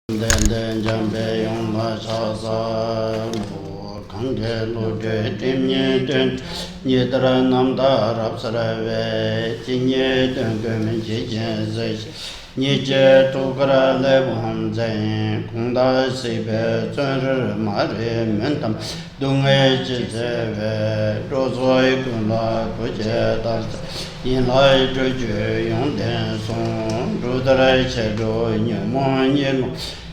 Den jambe yong ma cha sa mo kang ge lo de tim nye den nye tra nam da rap sara ve ji nye den ge men ji jen zai nye je tu gra le wang zai kong da si be zhen ri ma ri men tam dung e ji ze ve ro zoi gun la gu je da yin lai zhu ju yong den song ru da rai che ro nye mo nye lo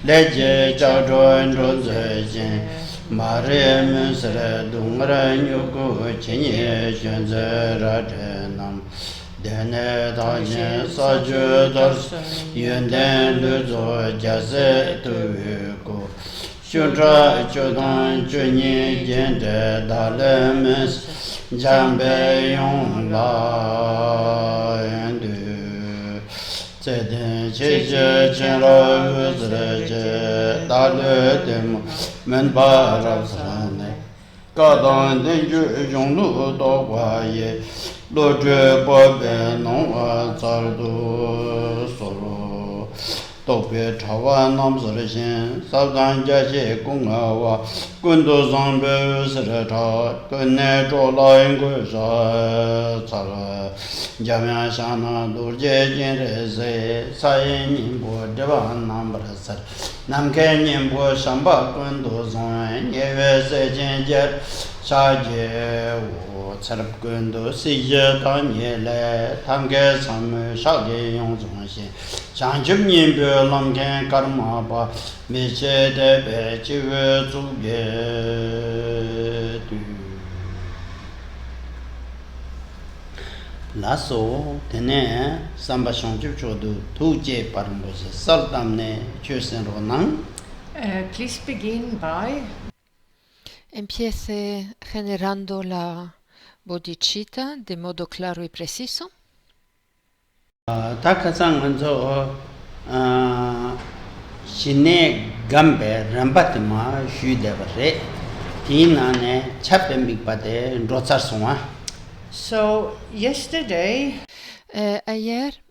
Leje chao chuan chuan zhe jin ma re men se re dung re nyu gu chen ye xuan zhe ra zhe nam den ne da jin sa ju dar yun den lu zo jia se tu yu gu xun cha chu dan chu ni jian zhe da le men jian bei yong la yan du zai den qi jie chen la yu zi le jie da le de mo men ba ra san ne ga dan den ju yong lu do gua ye lo zhe bo be nong wa za du so lo都别朝完南子的心，少干家些公啊哇，滚都上边是的朝，跟那着老人过啥咋了？家面上那都接近的谁？啥人宁波这帮南不的事，南开宁波上把滚都上，年月在间节。啥节我才能跟到世界当年来，他们给上面啥个用中心，像今年别啷个干嘛吧，没些的白就做别的。那时候的呢，三八上就做的土街把人不是，少他们呢就是罗南。Please begin by. Empiece generando la bodhicitta de modo claro y preciso. Shine gambe rambatma shudevare tinane chapembikpade rotsarsunga. So, yesterday, Ayer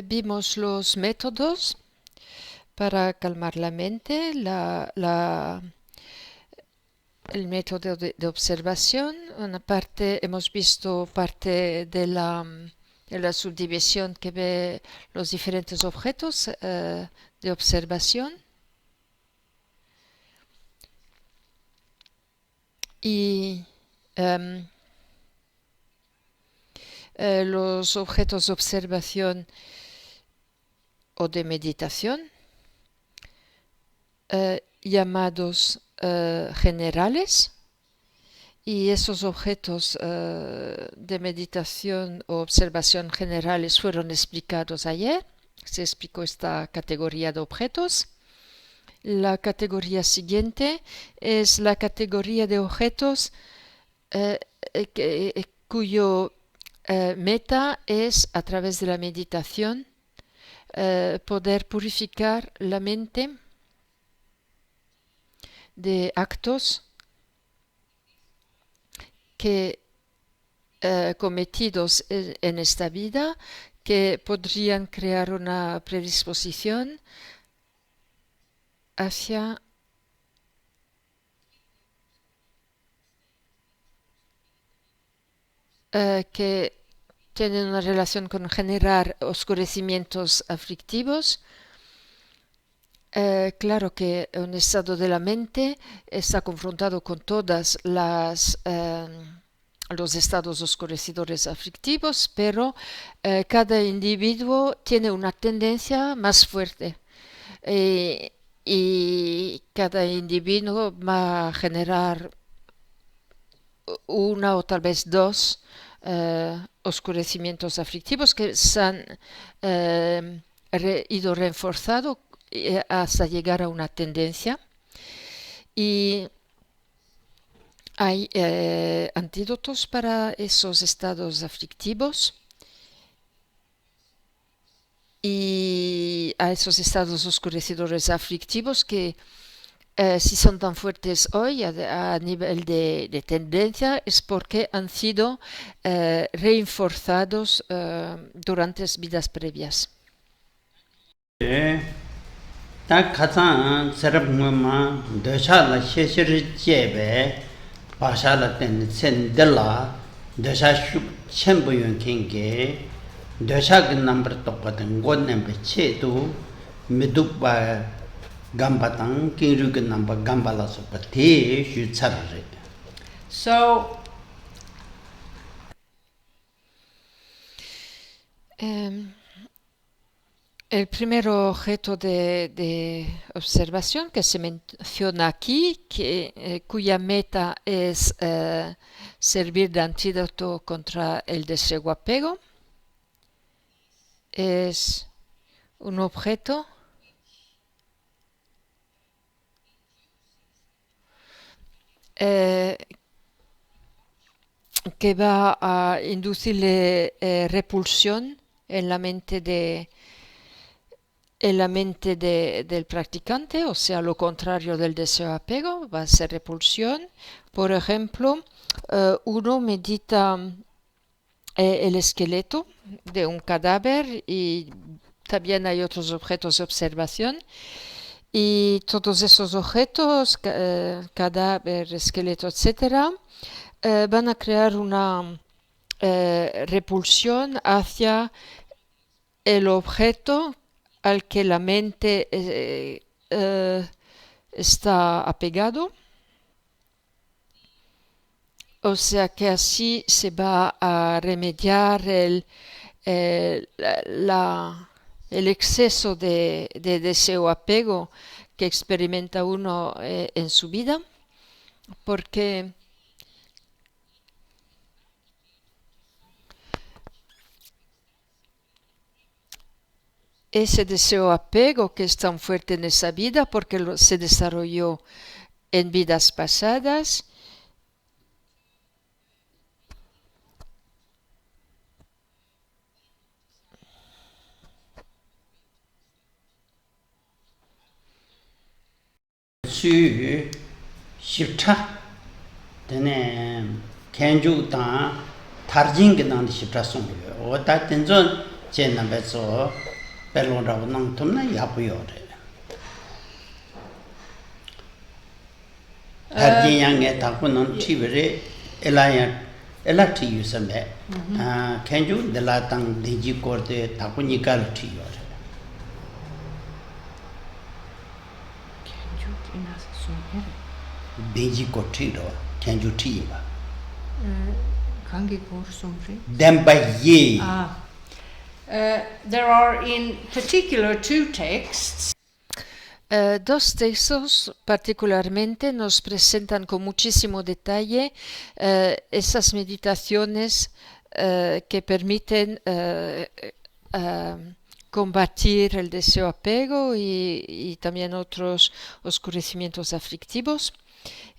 vimos los métodos para calmar la mente, el método de observación. Una parte, hemos visto parte de la subdivisión que ve los diferentes objetos de observación. Y los objetos de observación o de meditación llamados generales, y esos objetos de meditación o observación generales fueron explicados ayer. Se explicó esta categoría de objetos. La categoría siguiente es la categoría de objetos cuyo meta es, a través de la meditación, poder purificar la mente de actos que cometidos en esta vida, que podrían crear una predisposición hacia que tienen una relación con generar oscurecimientos aflictivos. Claro que un estado de la mente está confrontado con todas los estados oscurecidores aflictivos, pero cada individuo tiene una tendencia más fuerte y cada individuo va a generar una o tal vez dos oscurecimientos aflictivos que se han ido reforzado hasta llegar a una tendencia, y hay antídotos para esos estados aflictivos y a esos estados oscurecidores aflictivos que si son tan fuertes hoy a nivel de tendencia es porque han sido reforzados durante vidas previas. 다 가장 세럽마 더샤라 셰시르 제베 바샤라 땐 센델라 더샤슈 쳔부윤 킹게 더샤그 넘버 똑같은 곳 넘버 체도 미둑바 감바당 키르그 넘버 감발라서 파티 슈차르 So Em, el primer objeto de observación que se menciona aquí, cuya meta es servir de antídoto contra el desapego, es un objeto que va a inducirle repulsión en la mente del practicante, o sea, lo contrario del deseo apego, va a ser repulsión. Por ejemplo, uno medita el esqueleto de un cadáver y también hay otros objetos de observación. Y todos esos objetos, cadáver, esqueleto, etcétera, van a crear una repulsión hacia el objeto al que la mente está apegado. O sea que así se va a remediar el exceso de deseo apego que experimenta uno en su vida, porque ese deseo apego que es tan fuerte en esa vida, porque se desarrolló en vidas pasadas, 수 십차 되네 캔주다 타르징게 난 십차 송요 오다 텐전 제나베서 벨론라고 낭톰나 야부요래 타르징양에 타고는 티베레 엘라티 유스메 아 캔주 델라당 디지 코르데 타고니갈 티요래 Deji Kotiro, Kenju Tiba. Kangi Korsumri. Demba Ye. There are in particular two texts. Dos textos particularmente nos presentan con muchísimo detalle esas meditaciones que permiten combatir el deseo apego y también otros oscurecimientos aflictivos.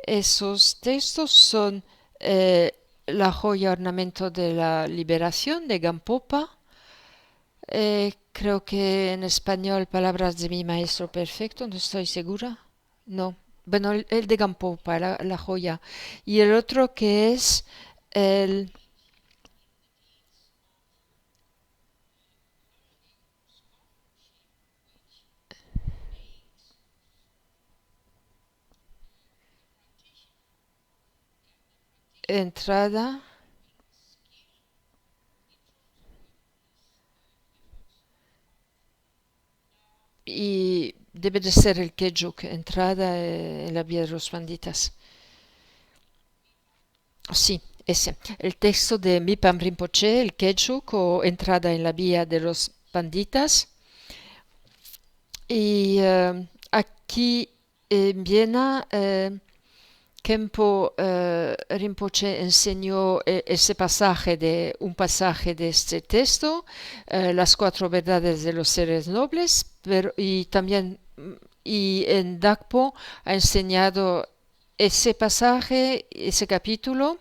Esos textos son La joya ornamento de la liberación de Gampopa. Creo que en español Palabras de mi maestro perfecto, no estoy segura. No, bueno, el de Gampopa, la joya. Y el otro que es el entrada y debe de ser el Kejuk, entrada en la vía de los panditas. Sí, ese. El texto de Mipam Rinpoche, el Kejuk o entrada en la vía de los panditas. Y aquí en Viena Khenpo Rinpoche enseñó un pasaje de este texto, las 4 verdades de los seres nobles, y en Dakpo ha enseñado ese pasaje, ese capítulo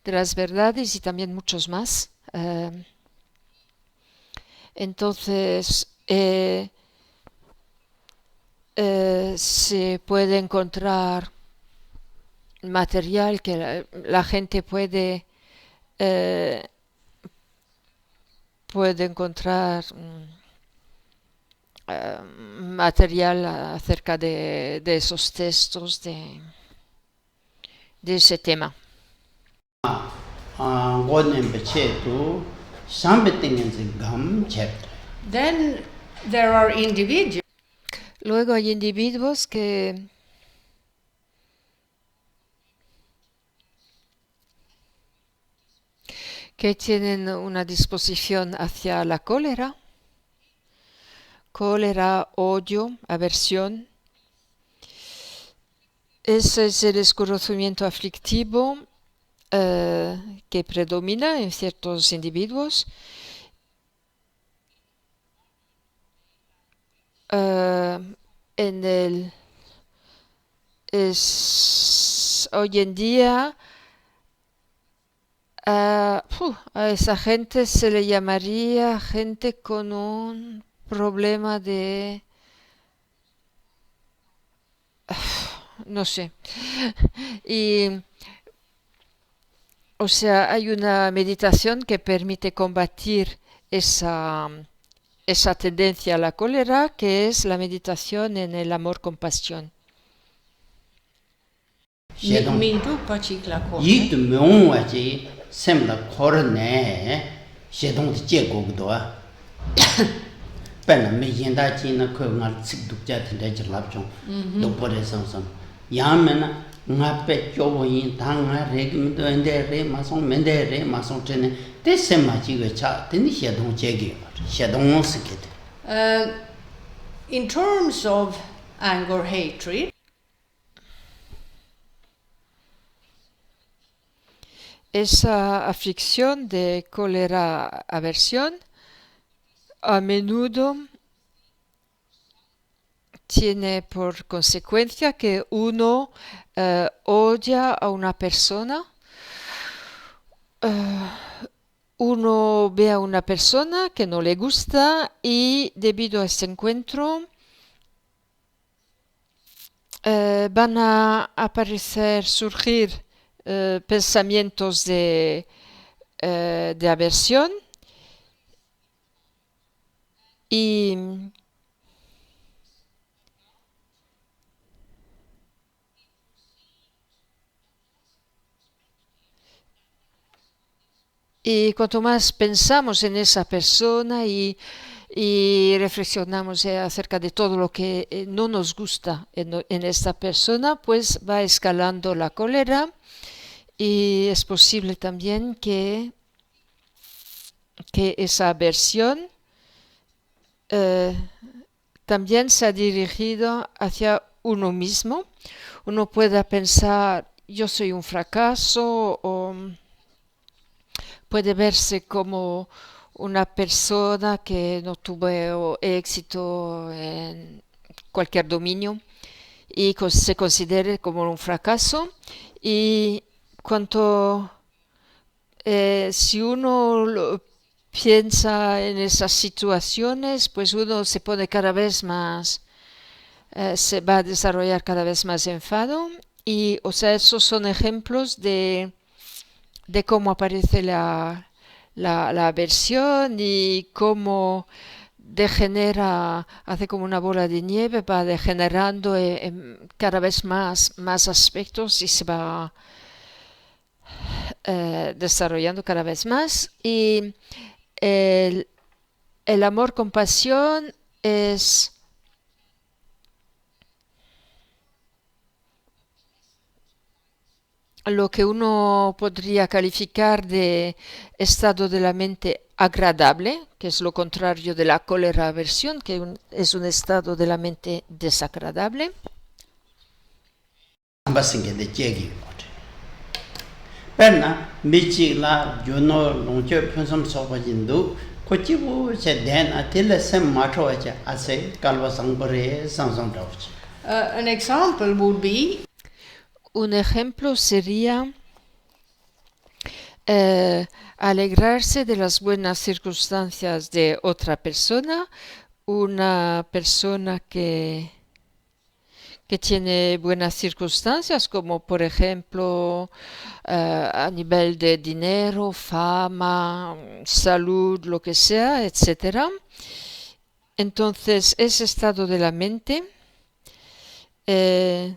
de las verdades y también muchos más. Entonces, se puede encontrar material que la gente puede encontrar material acerca de esos textos, de ese tema. Then there are individuals Luego hay individuos que tienen una disposición hacia la cólera, odio, aversión. Ese es el desconocimiento aflictivo que predomina en ciertos individuos. Hoy en día a esa gente se le llamaría gente con un problema de... no sé. Y, o sea, hay una meditación que permite combatir esa tendencia a la cólera, que es la meditación en el amor-compasión. Mindu pachikla ko. Yik myungwa chi semla kor ne shedong de jie go gdo a. Ben me yin da chi na ko ngal tsik duk ja tin de lap chong. Do po de sam sam. Ya me na nga pe cho wo yin da nga re gi do ende re ma song men de re ma song chen ne de sem ma chi ge cha de ni shedong jie ge. Shedong se ge. In terms of anger, hatred, esa aflicción de cólera, aversión, a menudo tiene por consecuencia que uno odia a una persona, uno ve a una persona que no le gusta y debido a este encuentro van a surgir pensamientos de aversión y cuanto más pensamos en esa persona y reflexionamos acerca de todo lo que no nos gusta en esta persona, pues va escalando la cólera. Y es posible también que esa aversión también se ha dirigido hacia uno mismo. Uno pueda pensar, yo soy un fracaso, o puede verse como una persona que no tuvo éxito en cualquier dominio y se considere como un fracaso. Y si uno piensa en esas situaciones, pues uno se pone cada vez más, se va a desarrollar cada vez más enfado. Y, o sea, esos son ejemplos de cómo aparece la aversión y cómo degenera, hace como una bola de nieve, va degenerando en cada vez más aspectos y se va desarrollando cada vez más. Y el amor-compasión es lo que uno podría calificar de estado de la mente agradable, que es lo contrario de la cólera-aversión, que es un estado de la mente desagradable. Perna michi la juno longche phonsam soba jindu kochibu che den atile sem matro acha ase kalwa sangbore sangsang dawch. an example would be Un ejemplo sería alegrarse de las buenas circunstancias de otra persona, una persona que tiene buenas circunstancias, como por ejemplo a nivel de dinero, fama, salud, lo que sea, etc. Entonces, ese estado de la mente eh,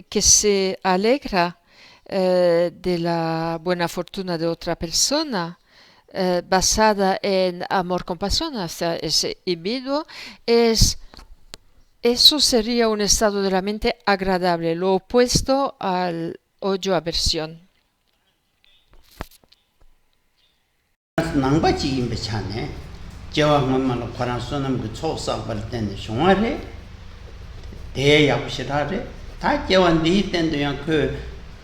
que se alegra de la buena fortuna de otra persona, basada en amor-compasión hacia ese individuo, eso sería un estado de la mente agradable, lo opuesto al odio-aversión. nangba chi imbe chane jewa ngama lo paran sonam gu cho sa bar ten shongare de ya bushirare ta jewa ni ten de yang ke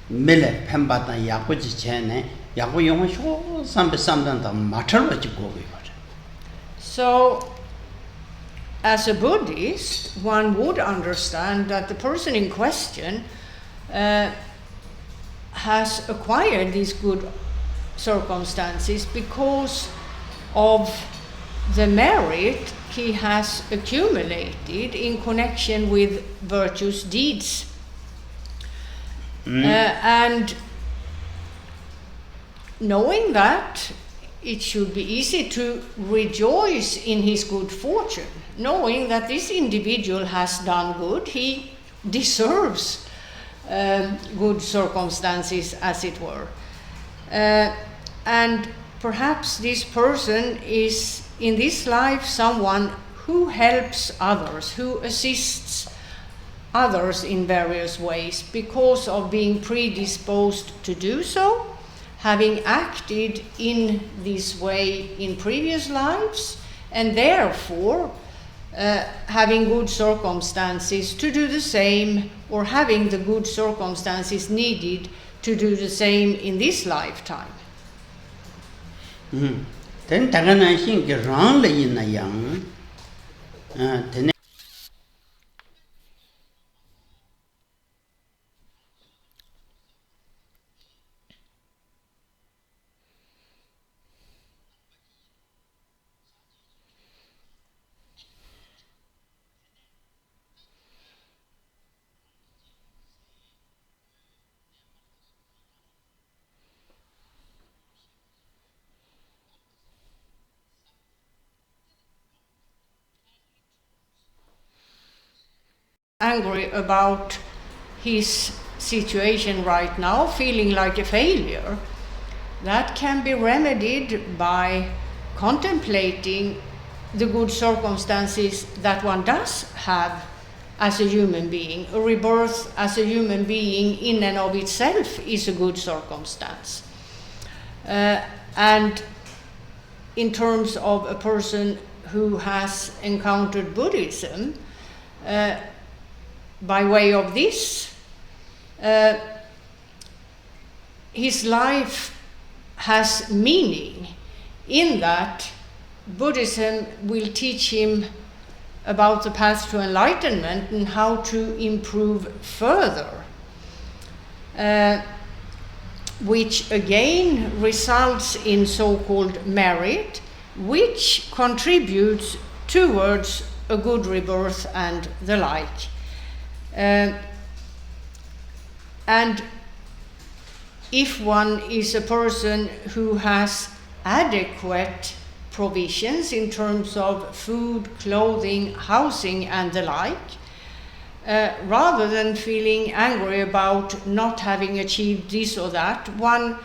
mele pemba ta ya bu ji chene ya bu yong sho sambe samdan da matar wa ji go ge. So, as a Buddhist, one would understand that the person in question has acquired these good circumstances because of the merit he has accumulated in connection with virtuous deeds. And knowing that, it should be easy to rejoice in his good fortune, knowing that this individual has done good, he deserves good circumstances, as it were. And perhaps this person is in this life someone who helps others, who assists others in various ways because of being predisposed to do so, having acted in this way in previous lives, and therefore having good circumstances to do the same, or having the good circumstances needed to do the same in this lifetime. Then tagana shin ge rang le yin na yang then Angry about his situation right now, feeling like a failure, that can be remedied by contemplating the good circumstances that one does have as a human being. A rebirth as a human being in and of itself is a good circumstance. And in terms of a person who has encountered Buddhism, by way of this, his life has meaning in that Buddhism will teach him about the path to enlightenment and how to improve further, which again results in so-called merit, which contributes towards a good rebirth and the like. And if one is a person who has adequate provisions in terms of food, clothing, housing, and the like, rather than feeling angry about not having achieved this or that, one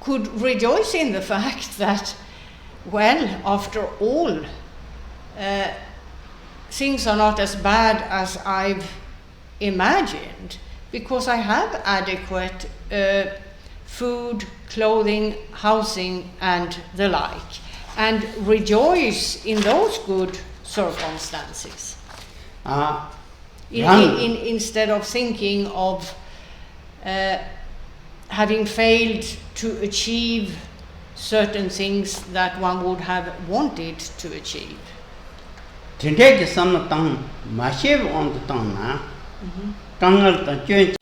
could rejoice in the fact that, well, after all, things are not as bad as I've imagined, because I have adequate food, clothing, housing, and the like, and rejoice in those good circumstances. Instead of thinking of having failed to achieve certain things that one would have wanted to achieve. Today the summer tang massive on the tang na tangal ta chen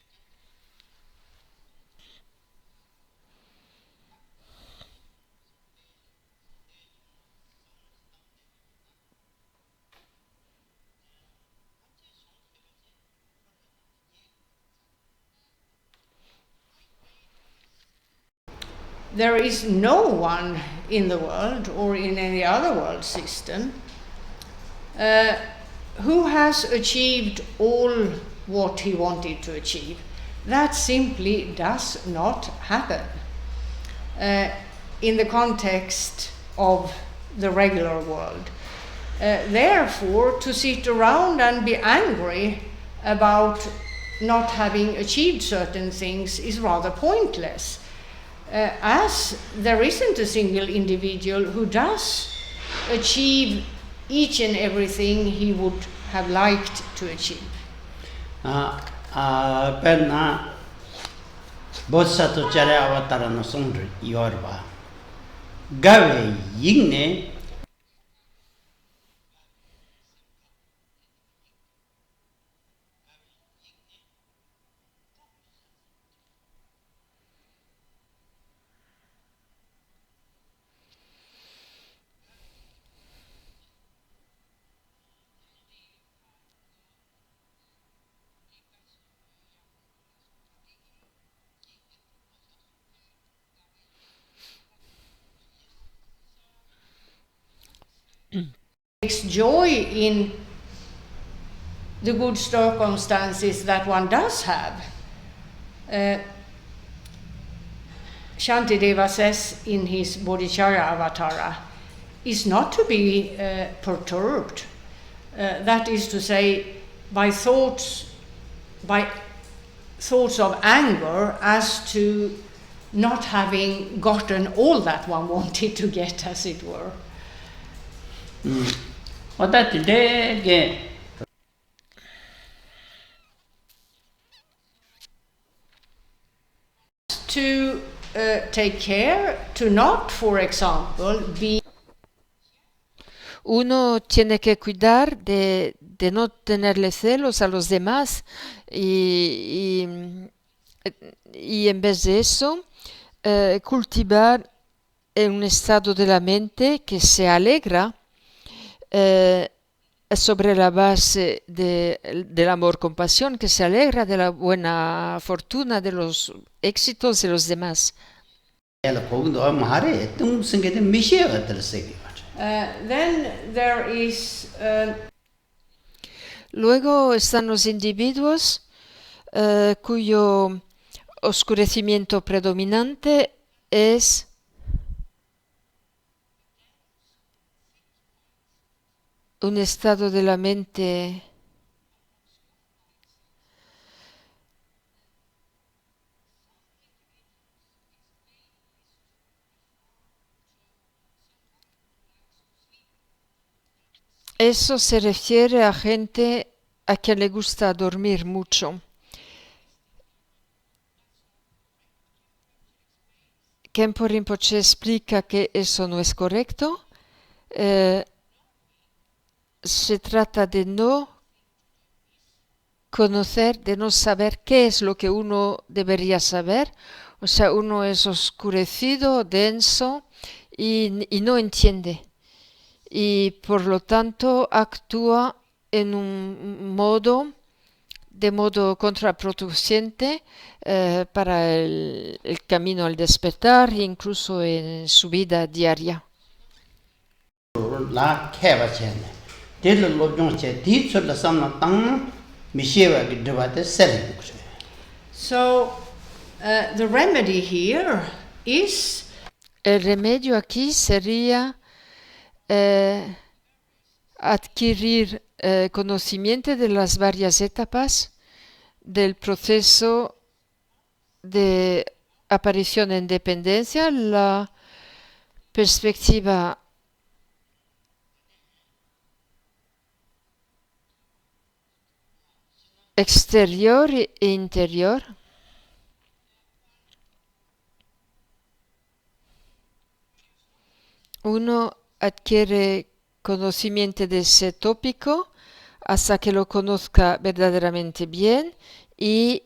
there is no one in the world or in any other world system who has achieved all what he wanted to achieve. That simply does not happen in the context of the regular world. Therefore, to sit around and be angry about not having achieved certain things is rather pointless, as there isn't a single individual who does achieve each and everything he would have liked to achieve. Penna Bodhisattva Chare Avatara no Sundri Yorba Gave Yigne Takes joy in the good circumstances that one does have. Shantideva says in his Bodhicharya Avatara, is not to be perturbed. That is to say, by thoughts of anger as to not having gotten all that one wanted to get, as it were. To take care to not, for example, be. Uno tiene que cuidar de no tenerle celos a los demás y en vez de eso cultivar un estado de la mente que se alegra sobre la base del amor-compasión, que se alegra de la buena fortuna, de los éxitos de los demás. Then there is. Luego están los individuos cuyo oscurecimiento predominante es un estado de la mente eso se refiere a gente a quien le gusta dormir mucho. Khenpo Rinpoche explica que eso no es correcto. Se trata de no conocer, de no saber qué es lo que uno debería saber. O sea, uno es oscurecido, denso y no entiende. Y por lo tanto actúa en un modo contraproducente para el camino al despertar, incluso en su vida diaria. So the remedy here is. El remedio aquí sería adquirir conocimiento de las varias etapas del proceso de aparición en dependencia, la perspectiva exterior e interior. Uno adquiere conocimiento de ese tópico hasta que lo conozca verdaderamente bien y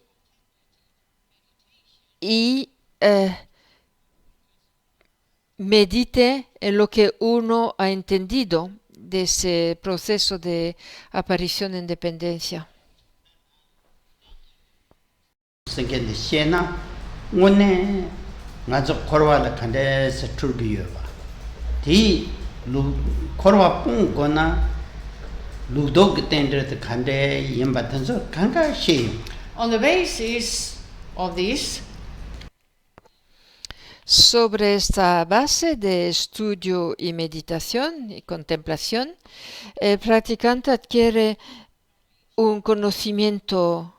medite en lo que uno ha entendido de ese proceso de aparición en dependencia. ngazo korwa la khande se turgiyo ba di lu korwa pung kona lu dog tender the khande yimba tanzo kanga she. On the basis of this, Sobre esta base de estudio y meditación y contemplación, el practicante adquiere un conocimiento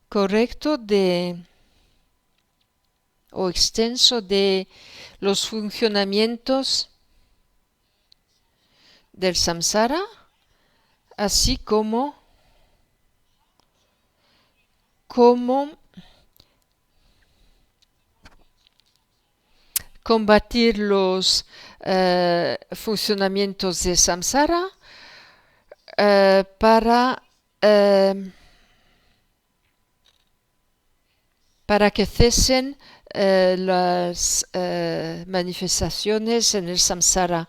correcto o extenso de los funcionamientos del samsara, así como combatir los funcionamientos de samsara para que cesen las manifestaciones en el samsara.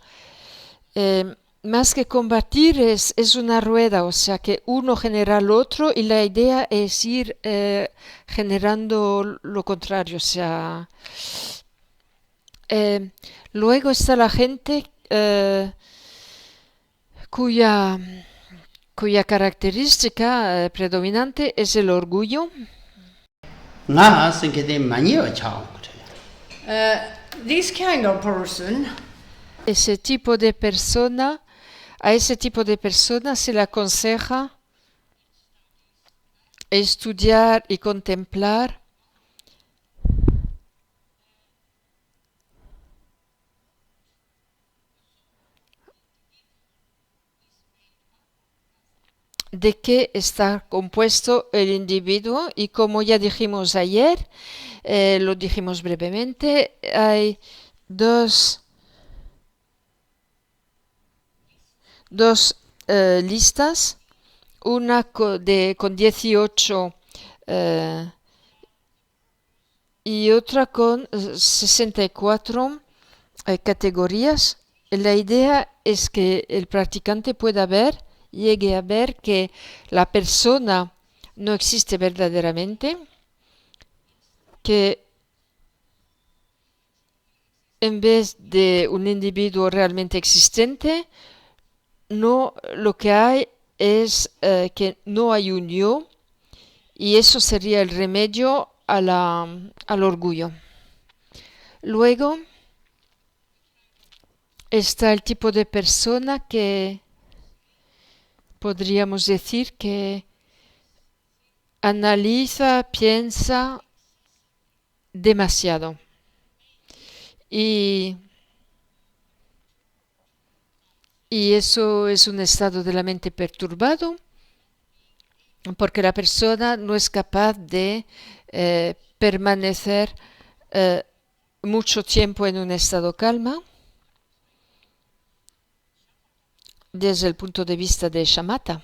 Más que combatir es una rueda, o sea que uno genera al otro y la idea es ir generando lo contrario, o sea... luego está la gente cuya característica predominante es el orgullo. This kind of person A ese tipo de persona se le aconseja estudiar y contemplar de qué está compuesto el individuo, y como ya dijimos ayer, lo dijimos brevemente, hay dos listas, una con 18 y otra con 64 categorías. La idea es que el practicante llegue a ver que la persona no existe verdaderamente, que en vez de un individuo realmente existente, no, lo que hay es que no hay un yo, y eso sería el remedio al orgullo. Luego está el tipo de persona que podríamos decir que analiza, piensa demasiado. Y eso es un estado de la mente perturbado, porque la persona no es capaz de permanecer mucho tiempo en un estado calma. Desde el punto de vista de shamatha.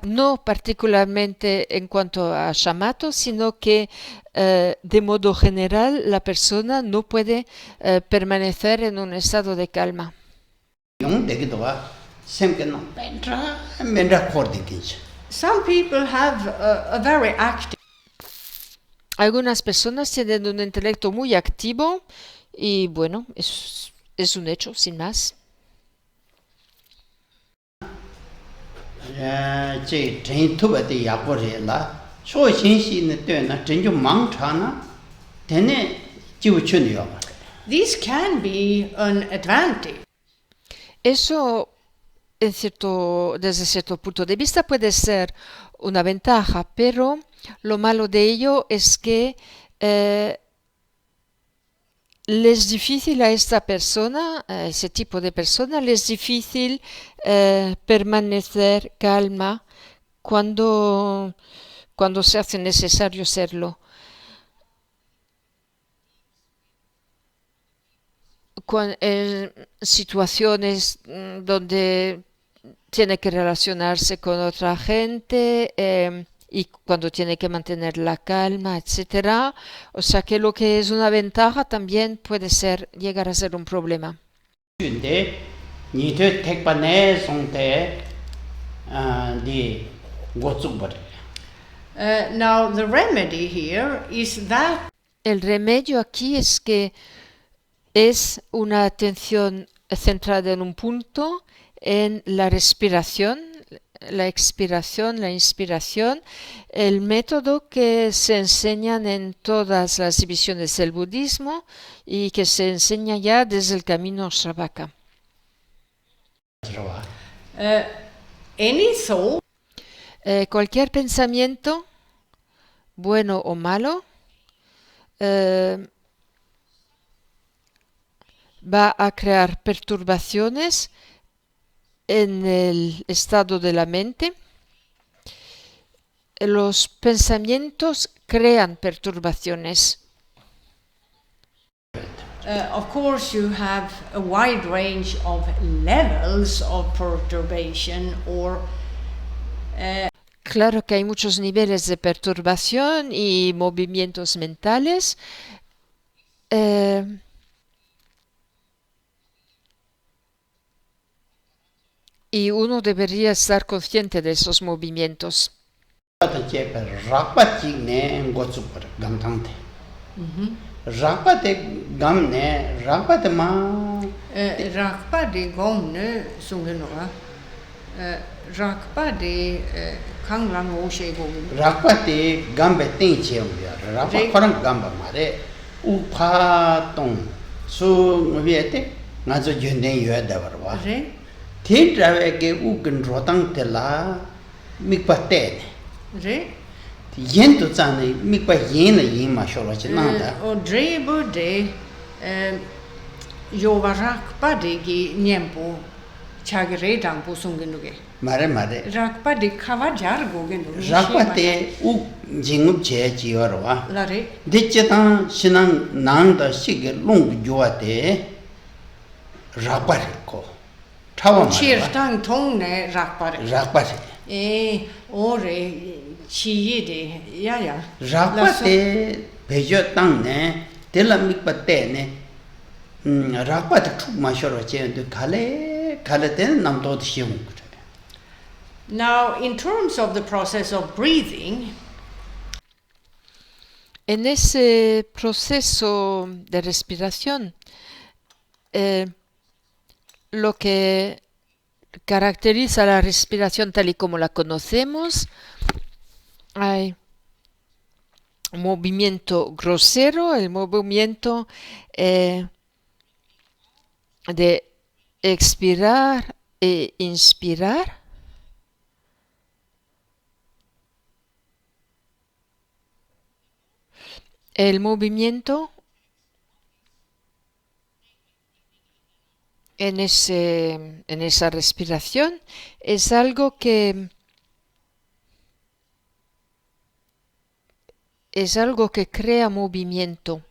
No particularmente en cuanto a shamatha, sino que de modo general la persona no puede permanecer en un estado de calma. Some people have a very active. Algunas personas tienen un intelecto muy activo y bueno, es un hecho, sin más. This can be an advantage. Eso, desde cierto punto de vista, puede ser una ventaja, pero lo malo de ello es que le es difícil a esta persona, a ese tipo de persona, le es difícil permanecer calma cuando se hace necesario serlo. En situaciones donde tiene que relacionarse con otra gente y cuando tiene que mantener la calma, etcétera. O sea que lo que es una ventaja también puede llegar a ser un problema. Now, the remedy here is that El remedio aquí es que es una atención centrada en un punto, en la respiración, la expiración, la inspiración, el método que se enseñan en todas las divisiones del budismo y que se enseña ya desde el camino Sravaka. any thought Cualquier pensamiento, bueno o malo, va a crear perturbaciones en el estado de la mente. Los pensamientos crean perturbaciones. of course, you have a wide range of levels of perturbation or Claro que hay muchos niveles de perturbación y movimientos mentales. Y uno debería estar consciente de esos movimientos. rakpa chik ne ngotsuk par gam thang the rakpa te gam ne rakpa te ma rakpa de gomne sungenoa rakpa de kanglang o she gomne rakpa te gam be ting che ya rakpa korang gam ba mare u pha tong su mbi te nga zo yenden yue da bar wa re thi trave ke u kin rotang te la mikpa te re yen tu zan ne mikpa yen na yin ma sholo chi na da o drebo de yova rakpa de gi nyempo chagre dang po sungenoge mare rakpa de khawa jar gogen rakpa te u jingup che chi war wa la re de che ta sinang nang da sig long jo te rakpa ko thawa chir ma tang thong ne rakpa re rakpa ore chi yi de ya rakpa te bejo tang ne de la mikpa te ne rakpa te chuk ma shoro che de kale te nam do de shiung. Now, in terms of the process of breathing, En ese proceso de respiración, lo que caracteriza la respiración tal y como la conocemos, hay un movimiento grosero, el movimiento de expirar e inspirar. El movimiento en esa respiración es algo que crea movimiento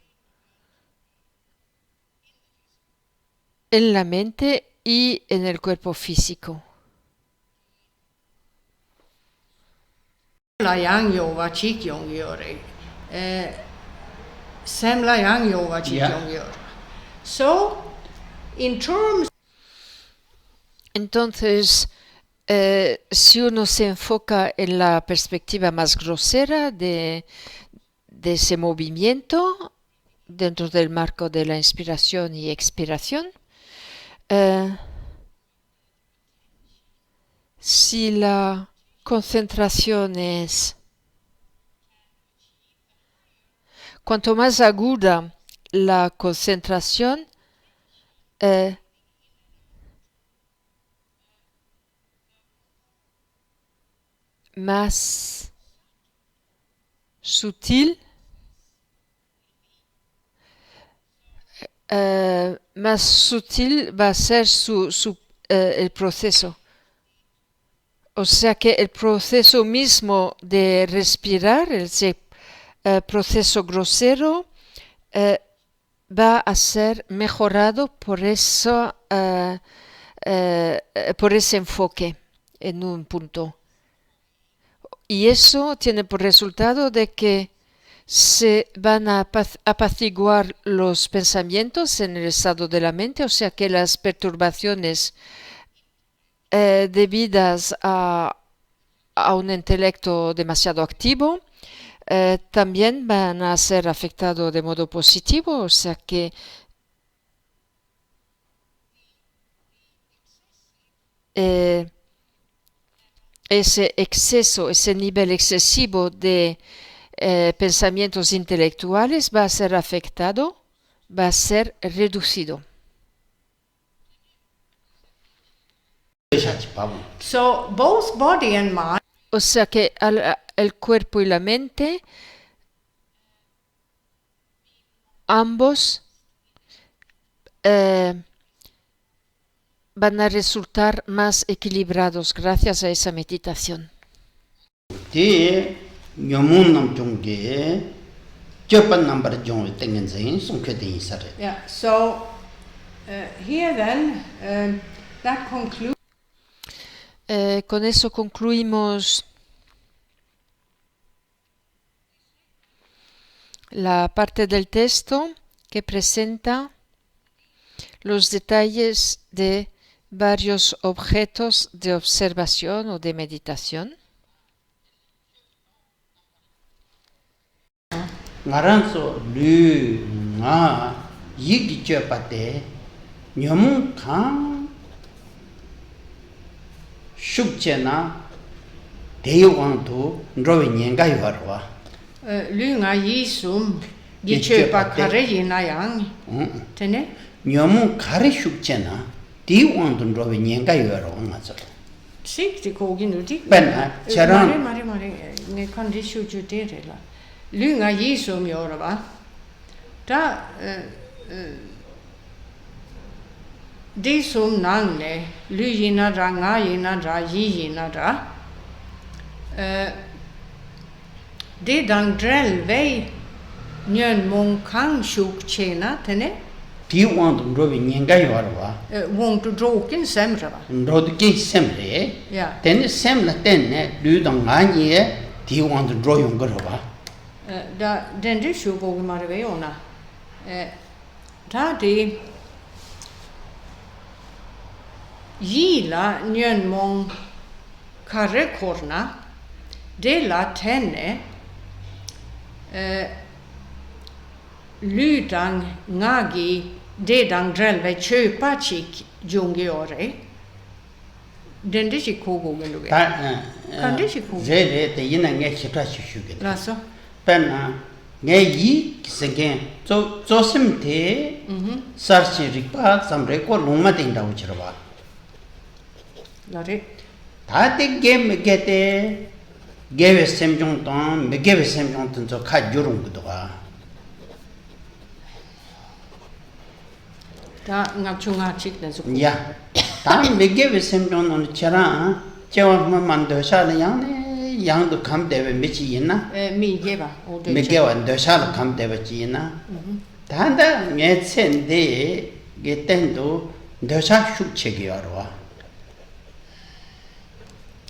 en la mente y en el cuerpo físico. la yang yo wa chi kyong yore. Sem la yang yo wa chi kyong yore. So, in terms Entonces, si uno se enfoca en la perspectiva más grosera de ese movimiento dentro del marco de la inspiración y expiración, si la concentración es cuanto más aguda la concentración, más sutil, va a ser el proceso. O sea que el proceso mismo de respirar, ese proceso grosero, va a ser mejorado por eso, por ese enfoque en un punto. Y eso tiene por resultado de que se van a apaciguar los pensamientos en el estado de la mente, o sea que las perturbaciones debidas a a un intelecto demasiado activo, también van a ser afectados de modo positivo, o sea que ese exceso, ese nivel excesivo de pensamientos intelectuales va a ser afectado, va a ser reducido. So both body and mind O sea que el cuerpo y la mente, ambos van a resultar más equilibrados gracias a esa meditación. Di nyomun nam chungge chopan number jong tengen zin sungke din sare. Yeah, so here then, that concludes Con eso concluimos la parte del texto que presenta los detalles de varios objetos de observación o de meditación. Ngaranso lu nga yigi chopate nyomun kan shukchena deyuang tu ndrowe nyenga yuwarwa. Lunga Jisum Gichepa Karejinayang. Tene? nyomun kare shukchena deyuang tu ndrowe nyenga yuwarwa nga zol. Sikti Koginuti. Penna charan Mari, ne kan de shujutere la. Lunga Jisum Yorava. Da de som nangle lyina ranga yina ra yina ra de dang drel vei nyen mong kang shuk chena tene deyuang tu ndrowe nyenga yuwarwa. wong to droken semra va Ndrowe ki semre ja tenne semla tenne lu dang nga nye deyuang tu ndrowe yungarwa. da den de shuk og marve ona da de Gila nyen mong kare korna de la tenne lydang ngagi dedang drelve köpa chik jungiore den de chik kogogen du vet kan det chik kogogen Zere te yina nge chitra shushuge. alltså Penna nge yi kisenge zo sim te sarchi rikpa samre ko lungma tingda uchirwa. lare Ta te ge me ge te gewe semjong tong me gewe semjong tong zo ka jurung gudwa. ta ngak chunga chik den so Ya ta me gewe semjong non chara chewa ma mando sha le yang ne yang do kam dewe me chi yina. mi geva och det Megewa ndoshala kam dewa chi yina. Tanda nge tsen de ge tendo ndosha shuk che ge warwa.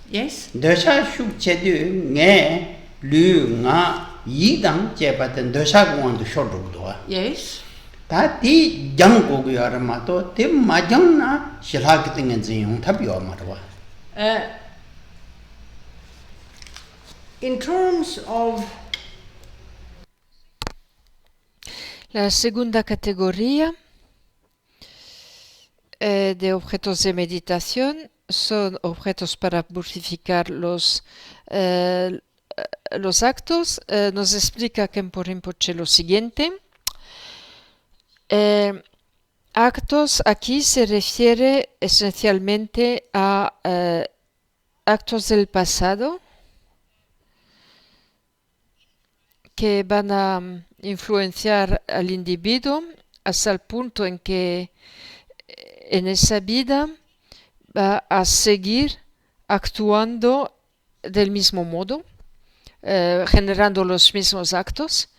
yes Ndosha shuk che du nge lu nga yi dang che pa ten ndosha gwan du shor rukdwa. yes Ta di jang go ge war ma to te ma jang na shilha ki tingen zin yung tab yo marwa. in terms of La segunda categoría de objetos de meditación son objetos para purificar los actos. Nos explica Khenpo Rinpoche lo siguiente. Actos aquí se refiere esencialmente a actos del pasado que van a influenciar al individuo hasta el punto en que en esa vida va a seguir actuando del mismo modo, generando los mismos actos.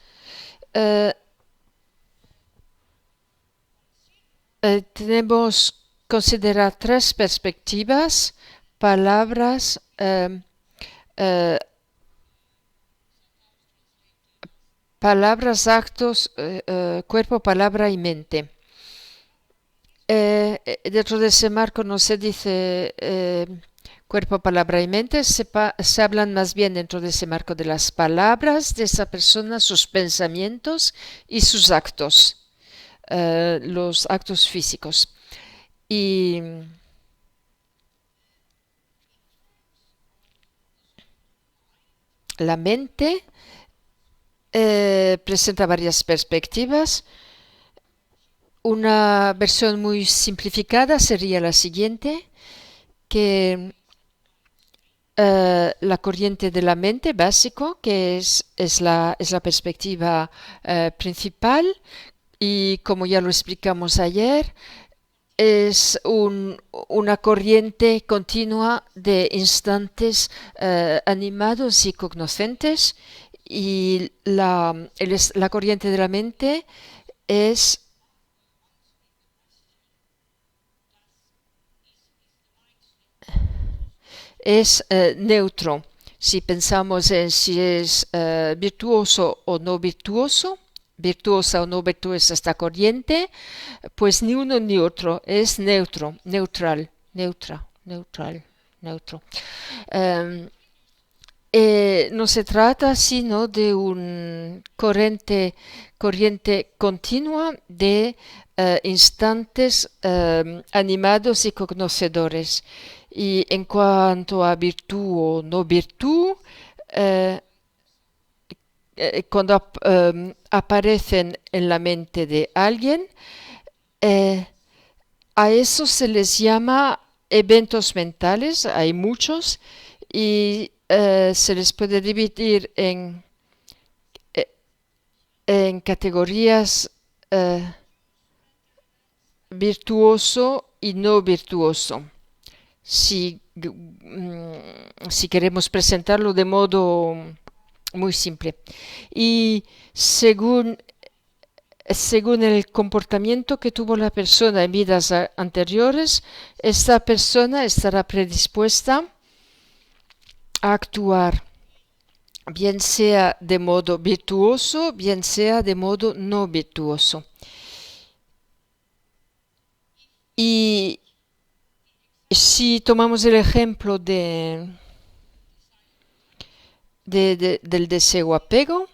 Tenemos que considerar tres perspectivas: palabras, actos, cuerpo, palabra y mente. Dentro de ese marco no se dice cuerpo, palabra y mente se hablan más bien dentro de ese marco de las palabras de esa persona, sus pensamientos y sus actos, los actos físicos. Y la mente presenta varias perspectivas. Una versión muy simplificada sería la siguiente, que la corriente de la mente básico, que es la perspectiva principal, y como ya lo explicamos ayer, es una corriente continua de instantes animados y cognoscentes, y la corriente de la mente es neutro. Si pensamos en si es virtuoso o no virtuoso, virtuosa o no virtuosa esta corriente, pues ni uno ni otro, es neutro, neutral, neutro. Em, no se trata sino de un corriente continua de instantes animados y conocedores. Y en cuanto a virtud o no virtud, cuando aparecen en la mente de alguien, a eso se les llama eventos mentales, hay muchos, y se les puede dividir en categorías virtuoso y no virtuoso. Si queremos presentarlo de modo muy simple. Y según el comportamiento que tuvo la persona en vidas anteriores, esta persona estará predispuesta a actuar, bien sea de modo virtuoso, bien sea de modo no virtuoso. Y si tomamos el ejemplo del deseo apego,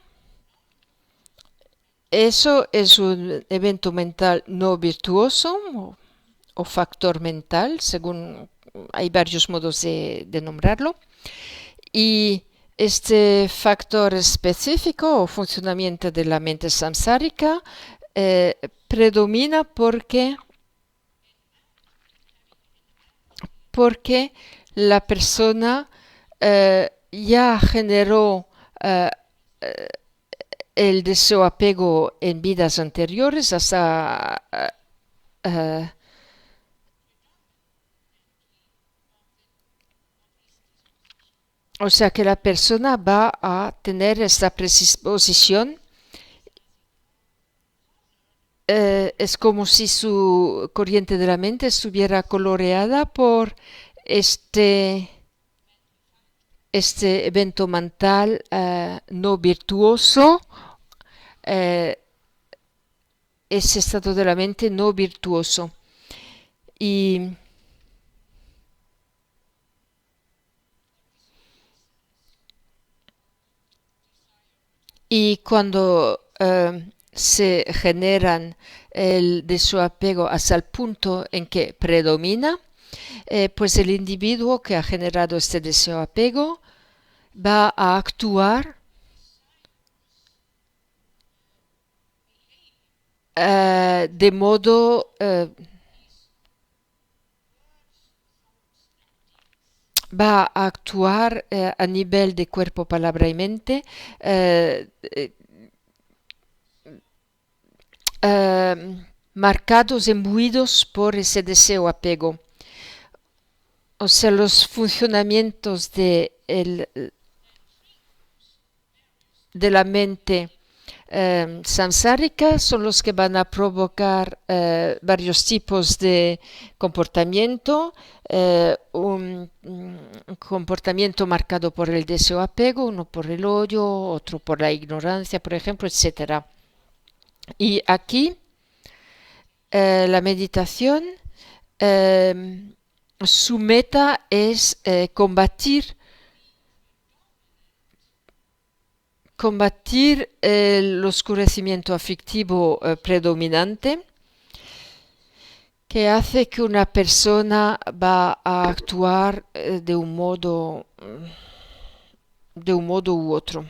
eso es un evento mental no virtuoso o factor mental, según hay varios modos de nombrarlo. Y este factor específico o funcionamiento de la mente samsárica predomina porque la persona ya generó el deseo apego en vidas anteriores hasta o sea que la persona va a tener esta predisposición. Es como si su corriente de la mente estuviera coloreada por este evento mental no virtuoso, ese estado de la mente no virtuoso. Y cuando se generan el desapego hasta el punto en que predomina, pues el individuo que ha generado este deseo apego va a actuar de modo va a actuar a nivel de cuerpo, palabra y mente marcados, imbuidos por ese deseo apego. O sea, los funcionamientos de la mente samsárica son los que van a provocar varios tipos de comportamiento, un comportamiento marcado por el deseo apego, uno por el odio, otro por la ignorancia, por ejemplo, etc. Y aquí la meditación su meta es combatir el oscurecimiento afectivo predominante que hace que una persona va a actuar de un modo u otro.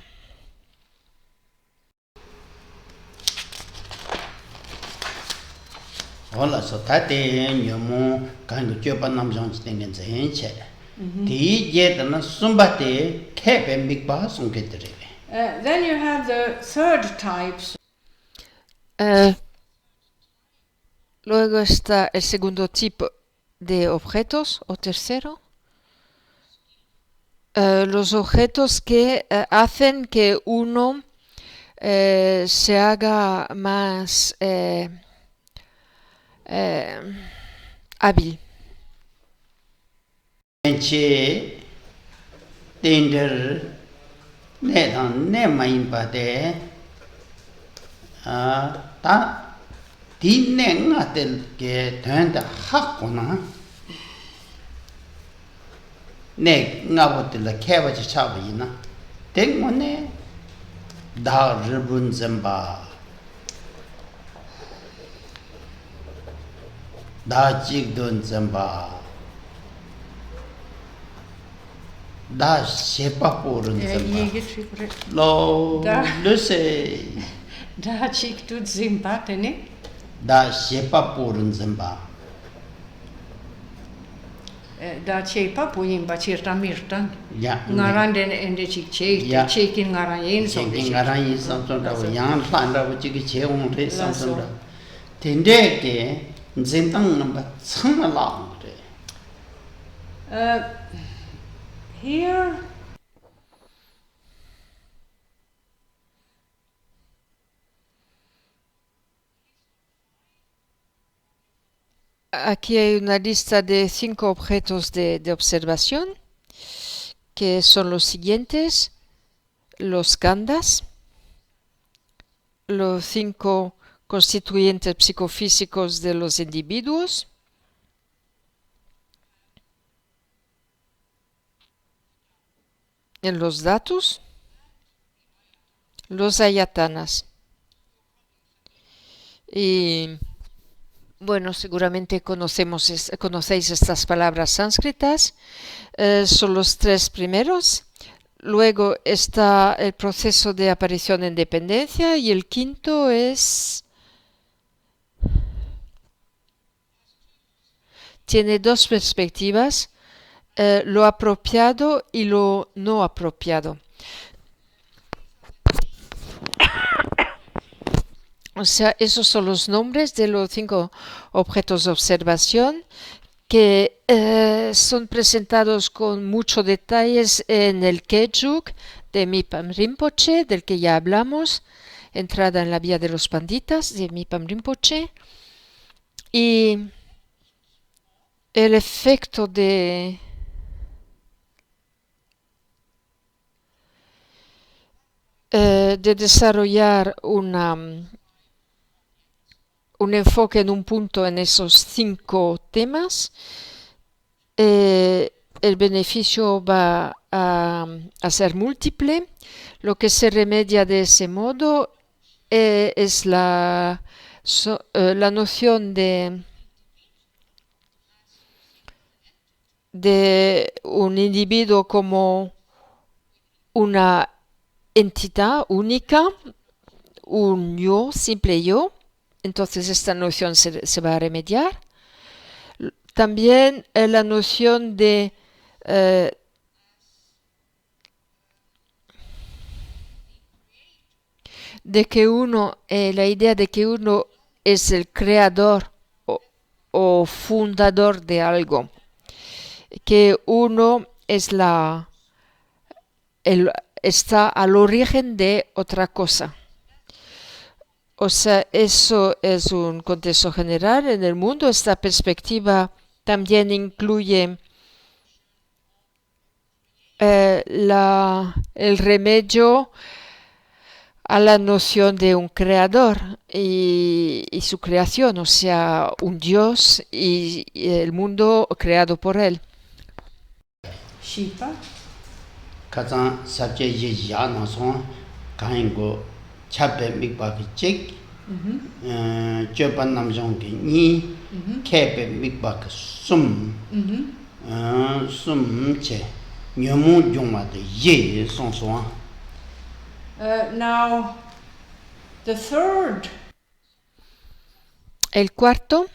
Hola, so tate nyomo kango chopa namjong chitengen zayen che. Ti yetana sumbate kepe mikba sungketere. Then you have the third types. Luego está el segundo tipo de objetos, o tercero. Los objetos que hacen que uno se haga más hábil. Enche tender ne mayimpate ta di ne ngatel ke tenda hakona ne ngabotel keba chabayina tengone da ribun zamba da jigdun zamba da shepa porun zamba lo luse Da chik tut zimpatene. da shepa porun zamba Da chepa puyimba chirta mirtan. ya Ngaran den ende chik chek, Ja. chekin ngaran yen som cheki ngaran yi samson da yang plan da chi ki che ong re samson da tende ke zentang namba chang la re Here Aquí hay una lista de 5 objetos de observación, que son los siguientes: los khandhas, los 5 constituyentes psicofísicos de los individuos, en los dhatus, los ayatanas. Y bueno, seguramente conocéis estas palabras sánscritas. Son los 3 primeros. Luego está el proceso de aparición en dependencia y el quinto tiene 2 perspectivas, lo apropiado y lo no apropiado. O sea, esos son los nombres de los 5 objetos de observación que son presentados con muchos detalles en el Kejug de Mipam Rinpoche, del que ya hablamos, entrada en la vía de los panditas de Mipam Rinpoche. Y el efecto de desarrollar un enfoque en un punto en esos 5 temas, el beneficio va a ser múltiple. Lo que se remedia de ese modo es la noción de un individuo como una entidad única, un yo, simple yo. Entonces esta noción se va a remediar. También la noción de que uno, la idea de que uno es el creador o fundador de algo, que uno está al origen de otra cosa. O sea, eso es un contexto general en el mundo. Esta perspectiva también incluye el remedio a la noción de un creador y su creación, o sea, un Dios y el mundo creado por él. Shipa. 가장 sabje ye ya na so kan go chape mi ba ki chik Japan namjong ki ni kepe mi ba ki sum sum che nyomu jongma de ye song so Now, the third El cuarto,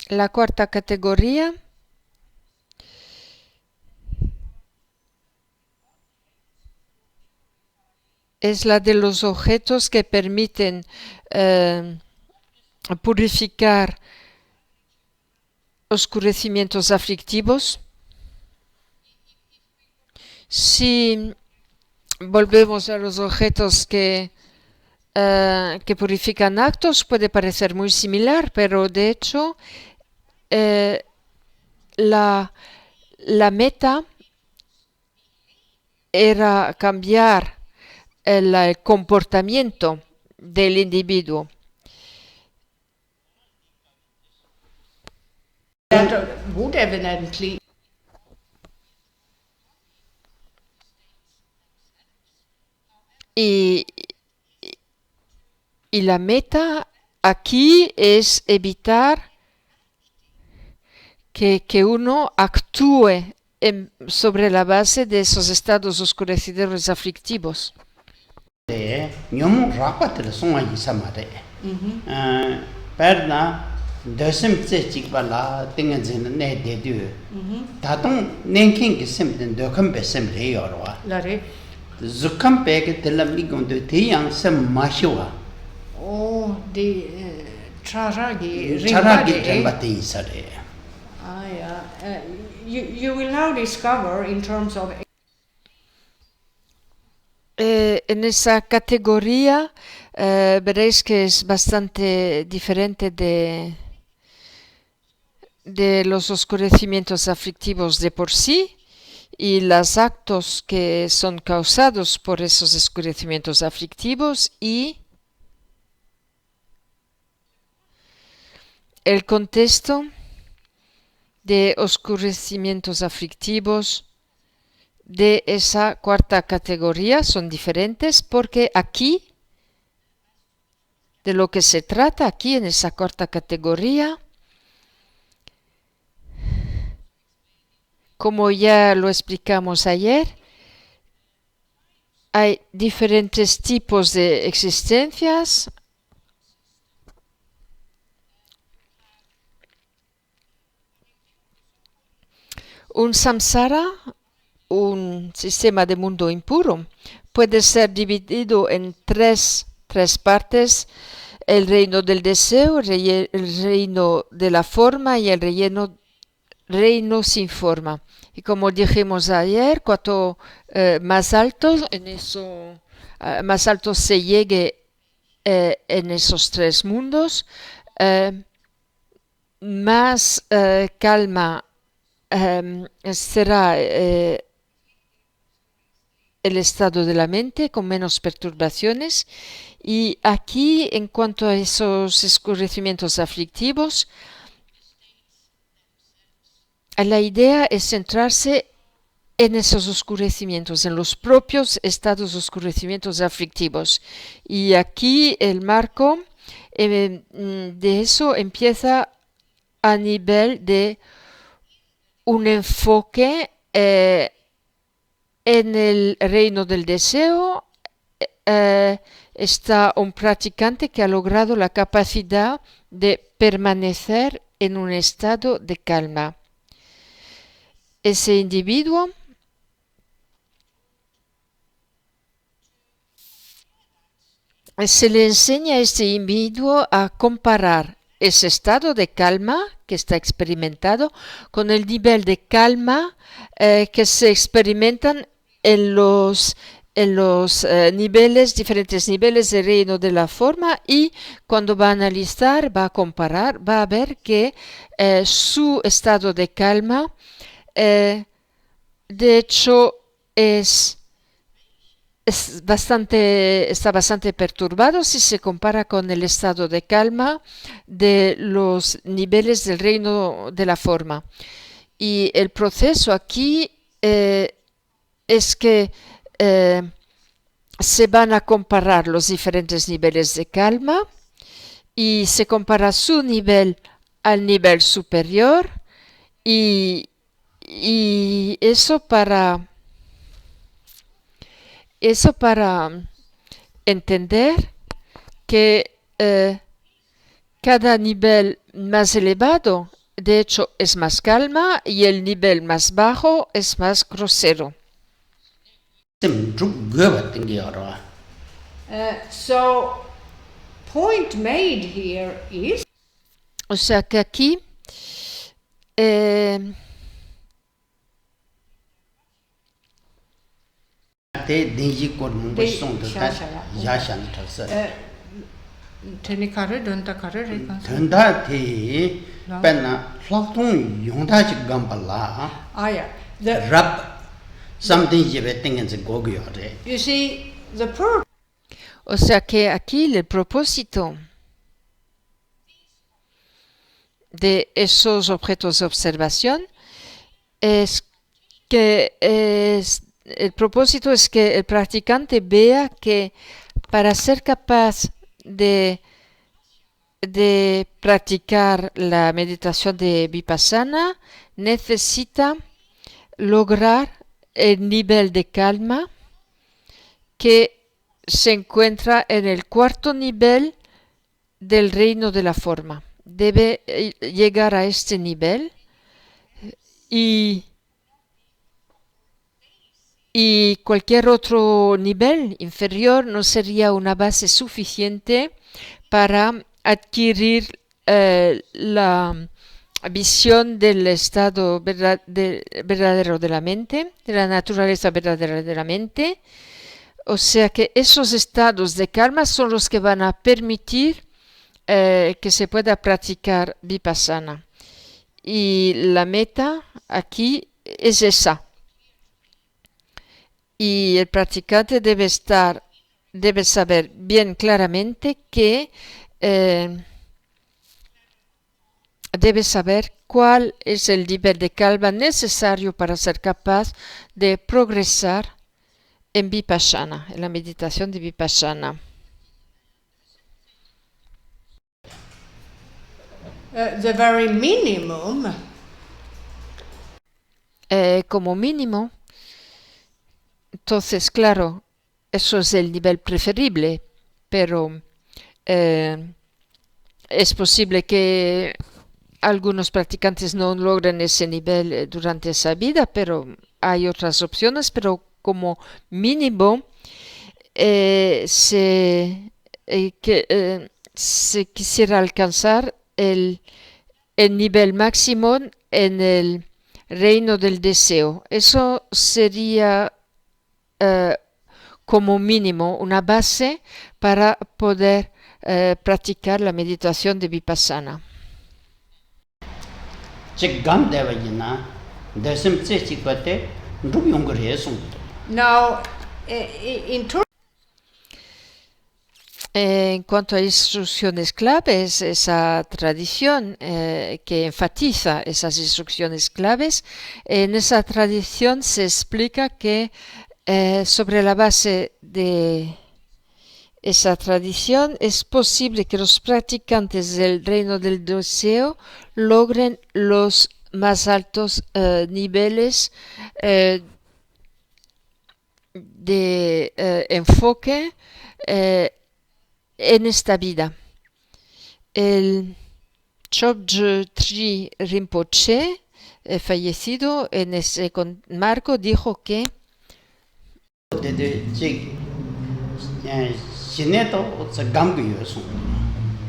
la cuarta categoría es la de los objetos que permiten purificar oscurecimientos aflictivos. Si volvemos a los objetos que purifican actos, puede parecer muy similar, pero de hecho la meta era cambiar el comportamiento del individuo. that would evidently Y la meta aquí es evitar que uno actúe sobre la base de esos estados oscurecedores aflictivos. nyomu rapa de song yi samare perna dosem tse chik bala tinga jin ne de du tatong nenking ki sim den dokam be sim re yorwa Larry. zukam pe ke telam ni gom de yang sem mashwa Oh, the Charagi charagi Rinpoche. jambati sare Ah, yeah. You will now discover in terms of En esa categoría veréis que es bastante diferente de los oscurecimientos aflictivos de por sí y los actos que son causados por esos oscurecimientos aflictivos y el contexto de oscurecimientos aflictivos de esa cuarta categoría son diferentes porque aquí, de lo que se trata aquí en esa cuarta categoría, como ya lo explicamos ayer, hay diferentes tipos de existencias. Un samsara, un sistema de mundo impuro, puede ser dividido en tres partes: el reino del deseo, el reino de la forma y el reino sin forma. Y como dijimos ayer, cuanto más alto se llegue en esos tres mundos, más calma será el estado de la mente, con menos perturbaciones. Y aquí, en cuanto a esos oscurecimientos aflictivos, la idea es centrarse en esos oscurecimientos, en los propios estados oscurecimientos aflictivos. Y aquí el marco de eso empieza a nivel de un enfoque en el reino del deseo. Está un practicante que ha logrado la capacidad de permanecer en un estado de calma. Ese individuo se le enseña a este individuo a comparar ese estado de calma que está experimentado con el nivel de calma que se experimentan en los diferentes niveles del reino de la forma, y cuando va a analizar, va a comparar, va a ver que su estado de calma de hecho es está bastante perturbado si se compara con el estado de calma de los niveles del reino de la forma. Y el proceso aquí es que se van a comparar los diferentes niveles de calma y se compara su nivel al nivel superior y eso para entender que cada nivel más elevado, de hecho, es más calma y el nivel más bajo es más grosero. So, point made here is O sea que aquí tenikare dontakare yeah. You see, the purpose O sea que aquí el propósito de esos objetos de observación es que el propósito es que el practicante vea que para ser capaz de practicar la meditación de Vipassana necesita lograr el nivel de calma que se encuentra en el cuarto nivel del reino de la forma. Debe llegar a este nivel y cualquier otro nivel inferior no sería una base suficiente para adquirir la visión del estado verdadero de la mente, de la naturaleza verdadera de la mente. O sea que esos estados de calma son los que van a permitir que se pueda practicar Vipassana. Y la meta aquí es esa. Y el practicante debe saber bien claramente que debe saber cuál es el nivel de calma necesario para ser capaz de progresar en Vipassana, en la meditación de Vipassana. The very minimum como mínimo, entonces, claro, eso es el nivel preferible, pero es posible que algunos practicantes no logren ese nivel durante esa vida, pero hay otras opciones, pero como mínimo se quisiera alcanzar el nivel máximo en el reino del deseo. Eso sería como mínimo una base para poder practicar la meditación de Vipassana. now in Turkey En cuanto a instrucciones claves, esa tradición que enfatiza esas instrucciones claves, en esa tradición se explica que sobre la base de esa tradición es posible que los practicantes del reino del deseo logren los más altos niveles de enfoque en esta vida. El Chögyal Tri Rinpoche, fallecido en ese marco, dijo que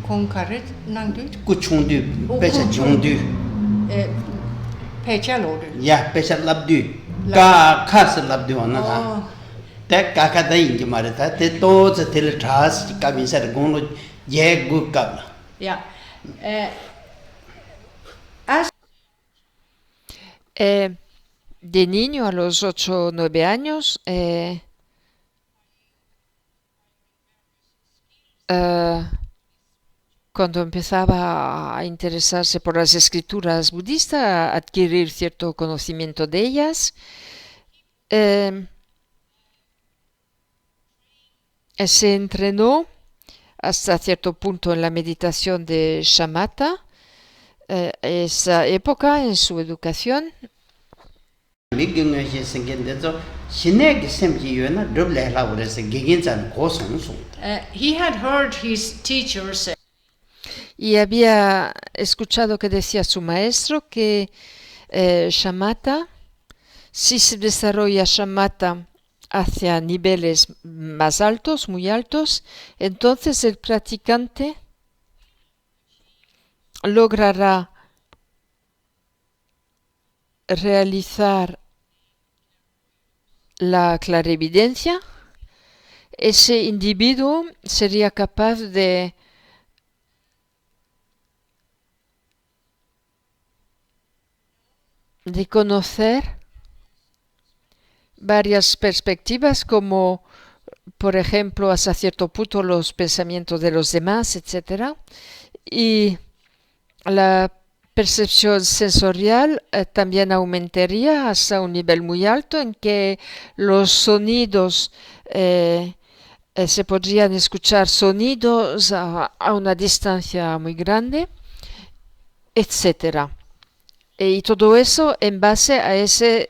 konkaret nangdu pechalodu pecha labdu ka khas labdu ona te kakada ingi marita te toza tel tras kamisar gono ye gukabla yeah as de niño a los 8 o 9 años cuando empezaba a interesarse por las escrituras budistas, a adquirir cierto conocimiento de ellas, se entrenó hasta cierto punto en la meditación de shamatha, esa época en su educación. He had heard his teacher say, Y había escuchado que decía su maestro que shamatha, si se desarrolla shamatha hacia niveles más altos, muy altos, entonces el practicante logrará realizar la clarividencia. Ese individuo sería capaz de conocer varias perspectivas, como por ejemplo hasta cierto punto los pensamientos de los demás, etc. Y la percepción sensorial también aumentaría hasta un nivel muy alto en que los sonidos se podrían escuchar sonidos a una distancia muy grande, etc. Y todo eso en base a ese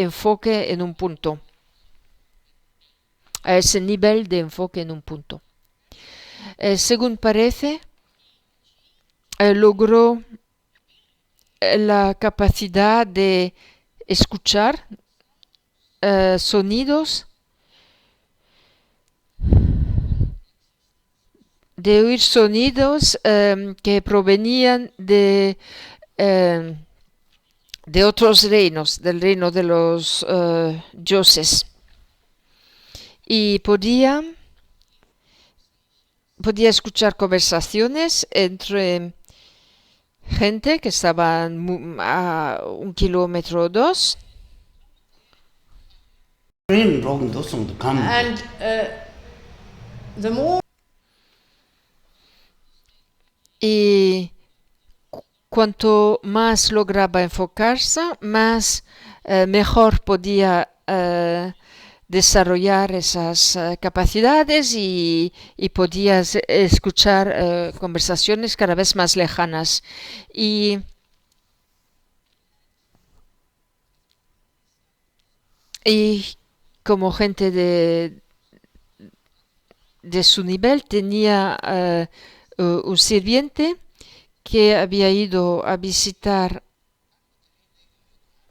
enfoque en un punto, a ese nivel de enfoque en un punto. Según parece, logró la capacidad de escuchar sonidos, de oír sonidos que provenían de otros reinos, del reino de los dioses. Y podía escuchar conversaciones entre gente que estaban a 1 kilómetro o 2. and the more Y cuanto más lograba enfocarse, más mejor podía desarrollar esas capacidades y podía escuchar conversaciones cada vez más lejanas. Y como gente de su nivel, tenía un sirviente que había ido a visitar.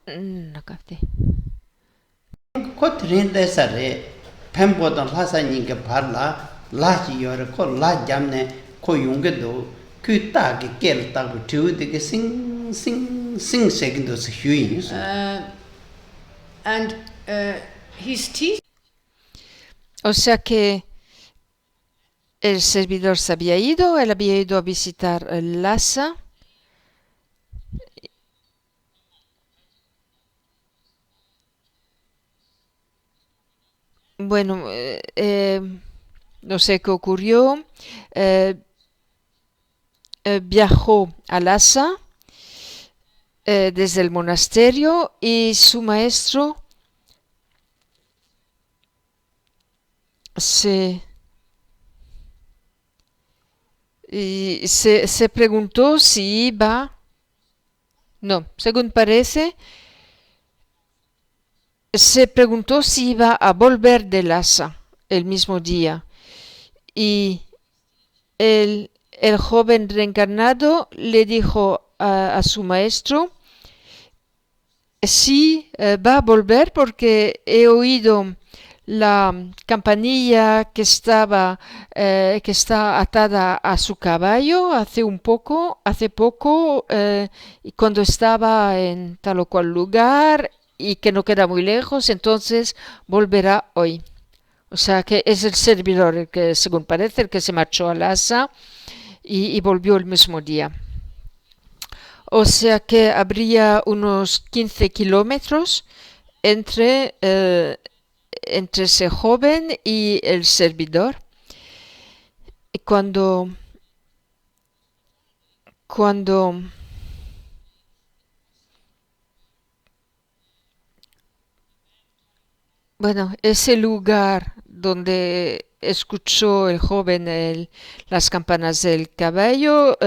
No capté. and his teacher O sea que el servidor se había ido, él había ido a visitar Lhasa. Bueno, no sé qué ocurrió. Viajó a Lhasa desde el monasterio y su maestro se preguntó si iba. No, según parece, se preguntó si iba a volver de Lhasa el mismo día. Y el joven reencarnado le dijo a su maestro: sí, va a volver porque he oído la campanilla que está atada a su caballo hace poco, y cuando estaba en tal o cual lugar y que no queda muy lejos, entonces volverá hoy. O sea que es el servidor el que, según parece, el que se marchó a Lhasa y volvió el mismo día. O sea que habría unos 15 kilómetros entre ese joven y el servidor. cuando bueno, ese lugar donde escuchó el joven las campanas del caballo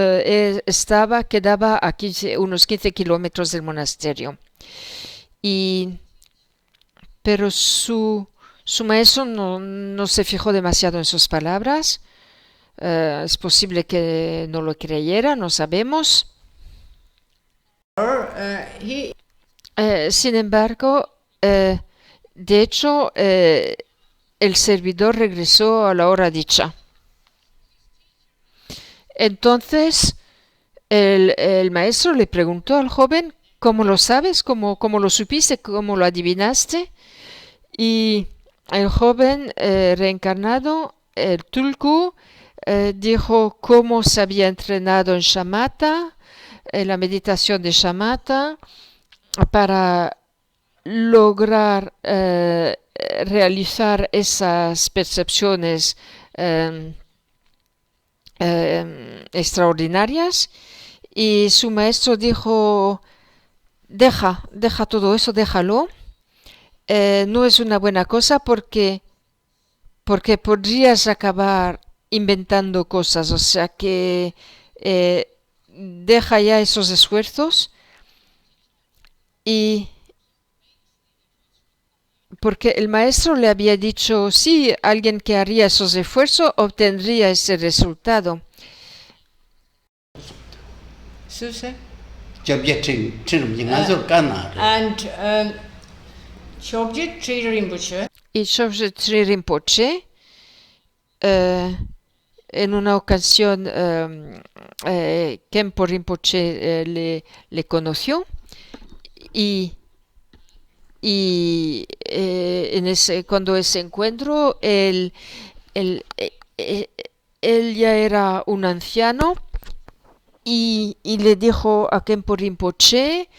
quedaba a unos 15 kilómetros del monasterio. Pero su maestro no se fijó demasiado en sus palabras. Es posible que no lo creyera, no sabemos. Sin embargo, de hecho, el servidor regresó a la hora dicha. Entonces, el maestro le preguntó al joven, ¿cómo lo sabes? ¿Cómo lo supiste? ¿Cómo lo adivinaste? Y el joven reencarnado, el Tulku, dijo cómo se había entrenado en Shamatha, en la meditación de Shamatha, para lograr realizar esas percepciones extraordinarias, y su maestro dijo, deja todo eso, déjalo, no es una buena cosa porque podrías acabar inventando cosas, o sea que deja ya esos esfuerzos. Y porque el maestro le había dicho, sí, alguien que haría esos esfuerzos obtendría ese resultado. Suse? And Chobje Tri Rinpoche. Y Chobje Tri Rinpoche, en una ocasión, Khenpo Rinpoche le conoció, y cuando ese encuentro, él ya era un anciano, y le dijo a Khenpo Rinpoche,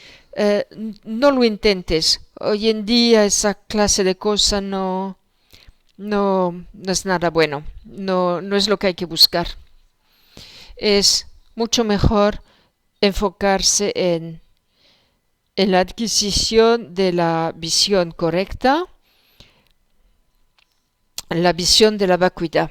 no lo intentes, hoy en día esa clase de cosas no es nada bueno, no es lo que hay que buscar. Es mucho mejor enfocarse en la adquisición de la visión correcta, la visión de la vacuidad.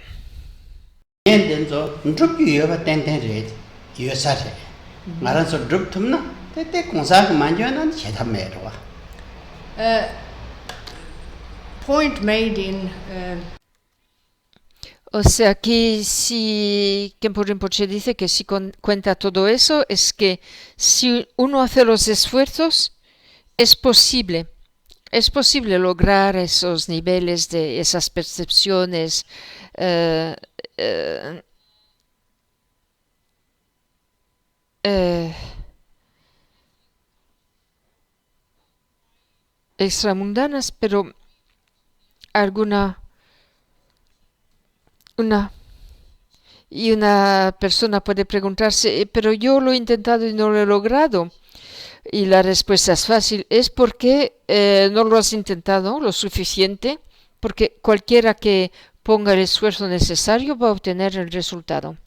Point made in O sea que si Khenpo Rinpoche dice que si cuenta todo eso, es que si uno hace los esfuerzos, es posible lograr esos niveles de esas percepciones extramundanas, pero una persona puede preguntarse, pero yo lo he intentado y no lo he logrado. Y la respuesta es fácil, es porque no lo has intentado lo suficiente, porque cualquiera que ponga el esfuerzo necesario va a obtener el resultado.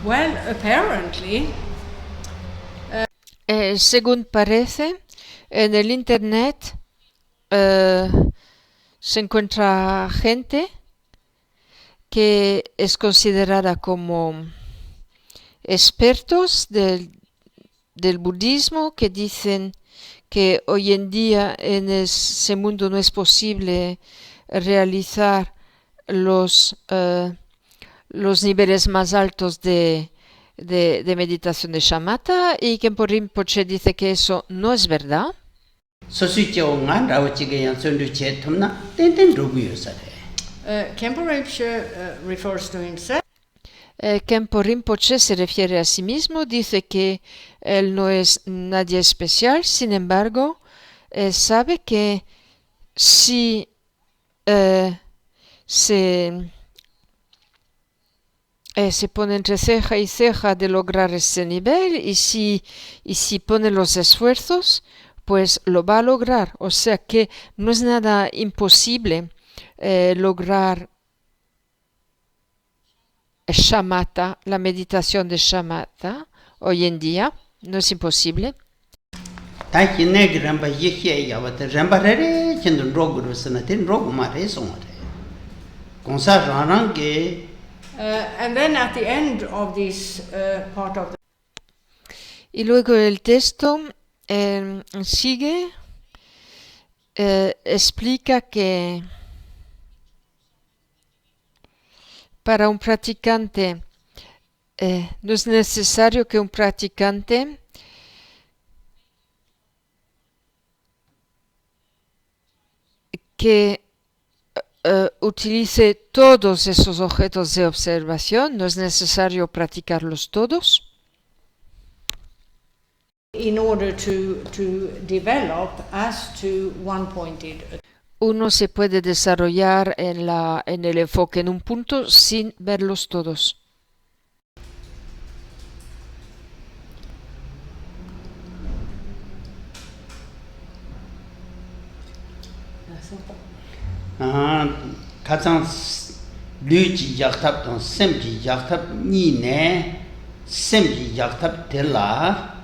Well, apparently según parece, en el internet se encuentra gente que es considerada como expertos del budismo, que dicen que hoy en día en ese mundo no es posible realizar los niveles más altos de meditación de Shamatha, y Khenpo Rinpoche dice que eso no es verdad. Khenpo Rinpoche refers to himself. Khenpo Rinpoche se refiere a sí mismo, dice que él no es nadie especial, sin embargo, sabe que si se pone entre ceja y ceja de lograr ese nivel y si pone los esfuerzos, pues lo va a lograr. O sea que no es nada imposible lograr shamatha, la meditación de shamatha hoy en día. No es imposible. 다시 내게 람바 예해 야바데 람바레레 진도 로그르스나 된 로그마레 송아레 공사 라랑게 And then at the end of this part of the Y luego el texto sigue, explica que para un practicante no es necesario que un practicante que utilice todos esos objetos de observación, no es necesario practicarlos todos. in order to develop as to one-pointed. Uno se puede desarrollar en el enfoque en un punto sin verlos todos. 가장 류지 약탑도 셈지 약탑 니네 셈지 약탑 될라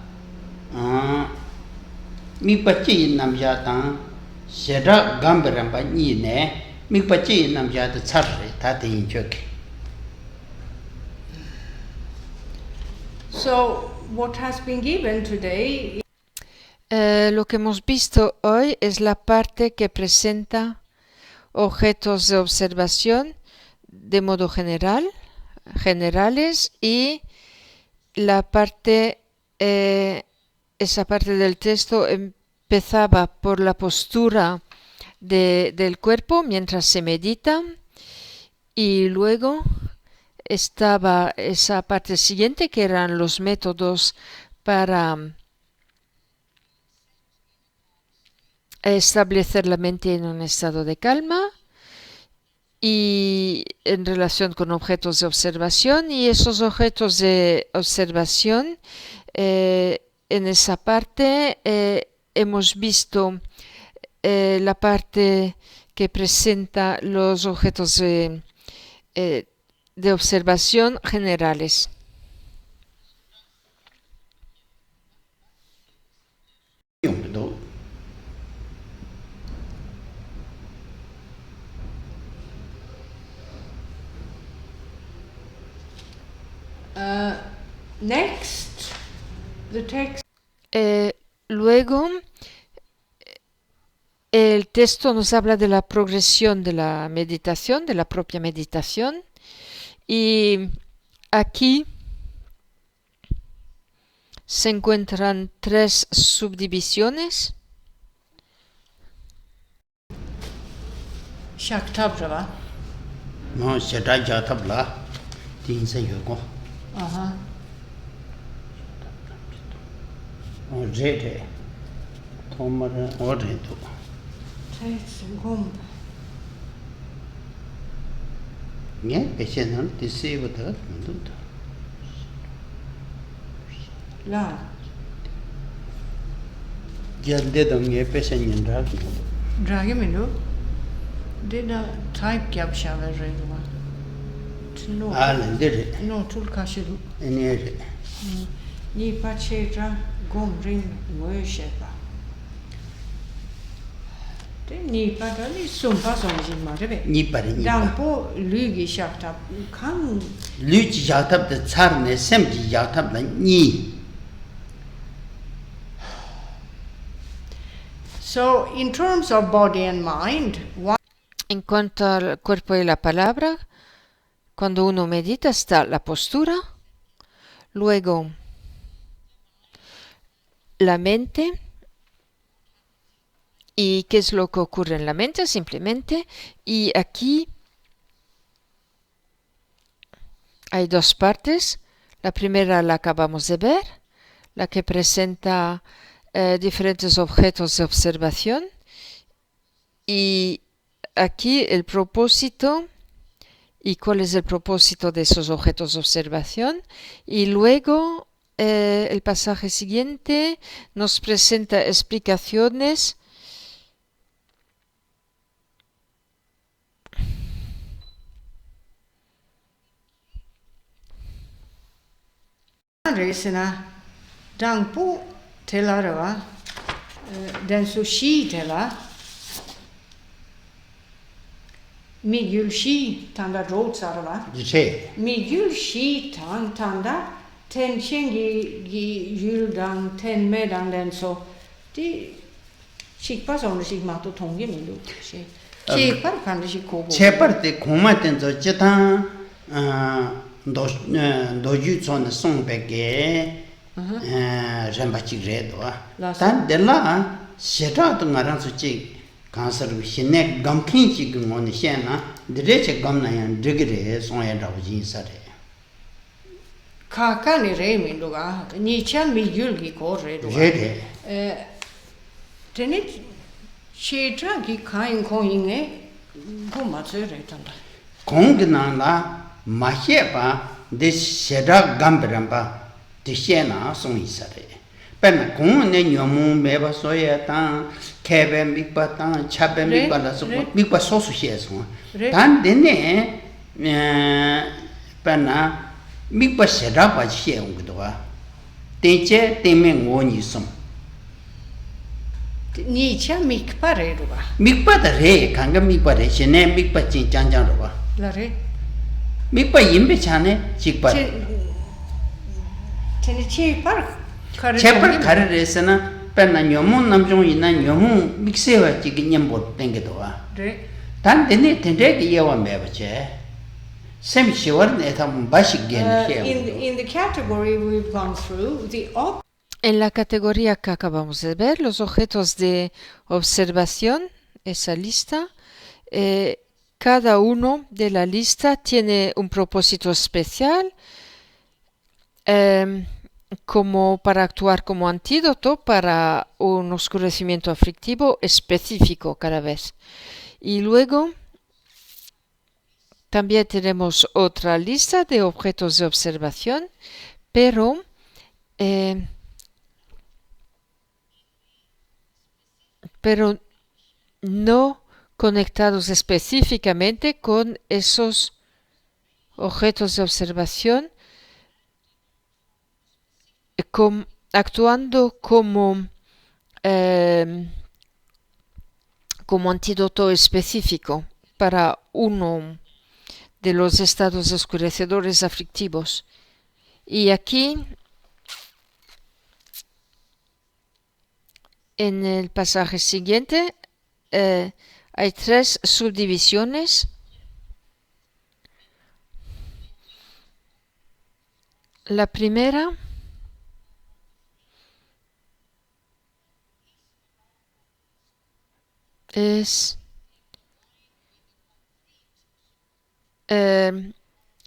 미빠찌 남자당 셰라 감베람바 니네 미빠찌 남자도 차르 다 대인적이 So what has been given today Lo que hemos visto hoy es la parte que presenta objetos de observación de modo generales, y la parte, esa parte del texto empezaba por la postura del cuerpo mientras se medita, y luego estaba esa parte siguiente que eran los métodos para establecer la mente en un estado de calma y en relación con objetos de observación, y esos objetos de observación en esa parte hemos visto la parte que presenta los objetos de observación generales. next the text Luego, el texto nos habla de la progresión de la meditación, de la propia meditación, y aquí se encuentran 3 subdivisiones. Shaktabrava. no 셰라 약탑라 딘세 요고 제데 토마르 오르도 Gom. 예 배신은 디세부터 문도 La. gelde던 예 배신인다 Dragimilu. Did a type capture regular. No. 알렌데레 No tulkashiru. 에네레 Ni pachetra gomrin moesheba. Ni pata ni sumpa sonjin marebe. 니빠리 Dampo lugi shakta kan. 류지 약탑의 차르네 셈지 약탑라 니 So in terms of body and mind, En cuanto al cuerpo y la palabra, cuando uno medita está la postura, luego la mente. ¿Y qué es lo que ocurre en la mente? Simplemente, y aquí hay 2 partes. La primera la acabamos de ver, la que presenta diferentes objetos de observación, y aquí el propósito y cuál es el propósito de esos objetos de observación. Y luego el pasaje siguiente nos presenta explicaciones resena dangpo telarwa den su shi tela mi yul shi tanda rotsarwa 이제 mi yul shi tanda ten chengi gi yul dang ten medang den so di shikpa son shi ma to tongge mi lu shi shikpa kan shi ko 제벌때 공마된 저 지탄 도주촌의 송백에 rembachiredo tan dela sheta to ngaran su chi cancer shine gamkin chi gmon shena direche gamna yan digre soya dawjin sare kaka ni re mi luga ni chan mi yul gi ko re do jede teni shetra gi kain ko inge go ma re tanda 공기나 마셰바 데 sheta gambramba de shena song isare pen 공내 녀무 매바 소야 tan kebe mikpa tan chabe mikpa la so mikpa sosu sheso tan dene pana mikpa sheda ba she ongdo wa tenche teme ngoni som ni chan mi kpare do ba mikpa da re kanga mikpa re shene mikpa chin janjang ro ba la re mikpa yimbe chane chikpa teni che par kare chepa kare resana penna nyomu namjong ina nyomu miksewa chigi nyambo tengedo wa re tan dene tende ki yewa meba che sem shiwar ne tam bashik gen in the category we've gone through En la categoría que acabamos de ver, los objetos de observación, esa lista, cada uno de la lista tiene un propósito especial, como para actuar como antídoto para un oscurecimiento afectivo específico cada vez. Y luego también tenemos otra lista de objetos de observación, pero no conectados específicamente con esos objetos de observación, actuando como antídoto específico para uno de los estados oscurecedores aflictivos. Y aquí, en el pasaje siguiente, hay 3 subdivisiones. La primera es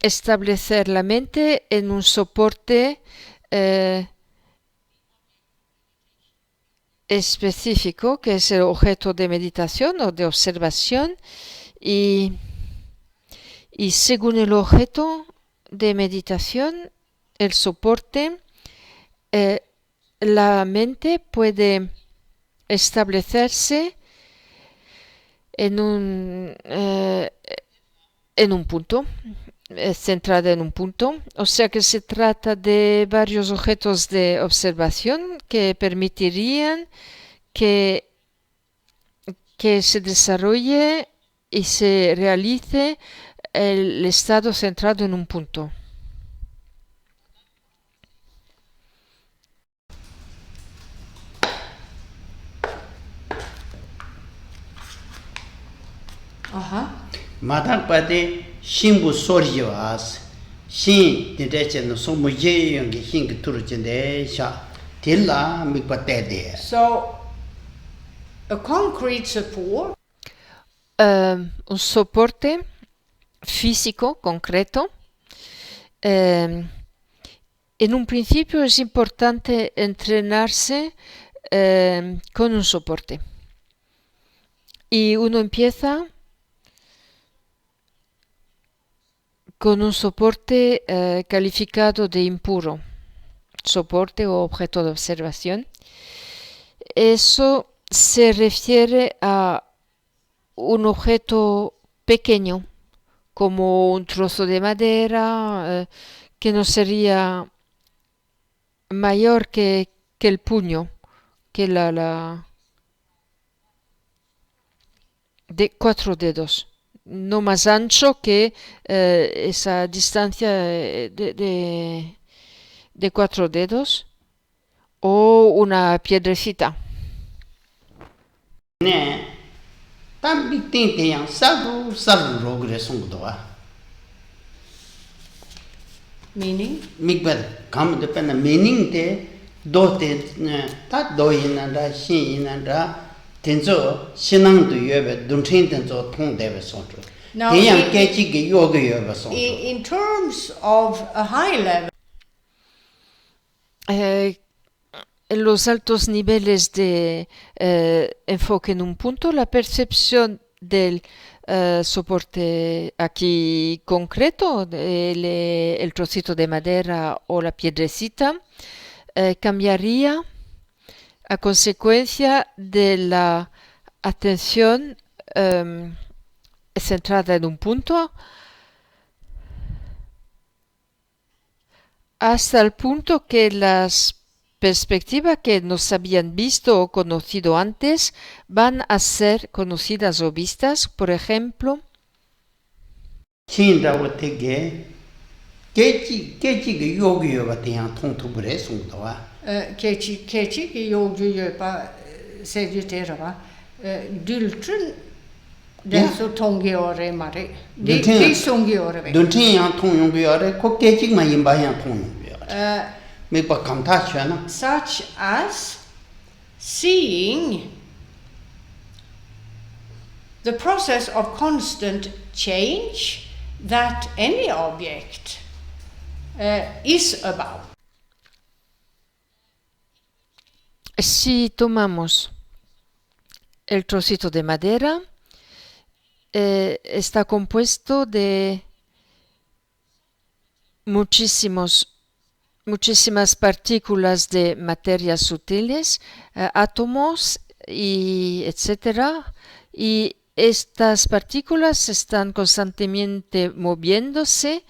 establecer la mente en un soporte específico, que es el objeto de meditación o de observación, y según el objeto de meditación, el soporte, la mente puede establecerse en un punto, centrada en un punto, o sea que se trata de varios objetos de observación que permitirían que se desarrolle y se realice el estado centrado en un punto. 마당 빠데 신부 소리와스 신 디데체는 소무제 연기 신기 투르진데 샤 딜라 미빠테데 So a concrete support un soporte físico concreto. En un principio es importante entrenarse con un soporte. Y uno empieza con un soporte calificado de impuro, soporte o objeto de observación. Eso se refiere a un objeto pequeño, como un trozo de madera, que no sería mayor que el puño, que de 4 dedos, no más ancho que esa distancia de 4 dedos, o una piedrecita. 네. 단 빅딩 대양 사루 로그레 송도와. Meaning? 믹베 감데 펜나 meaning 데 도테 다 도이나다 신이나다 텐조 신앙도 예베 dunchen 텐조 통데베 송도. Now, 대양 깨지게 요게 예베 송도. in terms of a high level, En los altos niveles de enfoque en un punto, la percepción del soporte aquí concreto, el trocito de madera o la piedrecita, cambiaría a consecuencia de la atención centrada en un punto, hasta el punto que las perspectivas que nos habían visto o conocido antes van a ser conocidas o vistas. Por ejemplo, 신라고 되게 깨지게 요게 요가 대양 통투브레 송도와. kechi ki yogju yepa sejutera dultrun den så tongi ore mare de songi ore ve dunchen yang 통용 비어래 코 깨지만 임바양 통용 비어래. 메바 감타셔나. such as seeing the process of constant change that any object is about. si tomamos el trocito de madera, está compuesto de muchísimas partículas de materias sutiles, átomos y etcétera, y estas partículas están constantemente moviéndose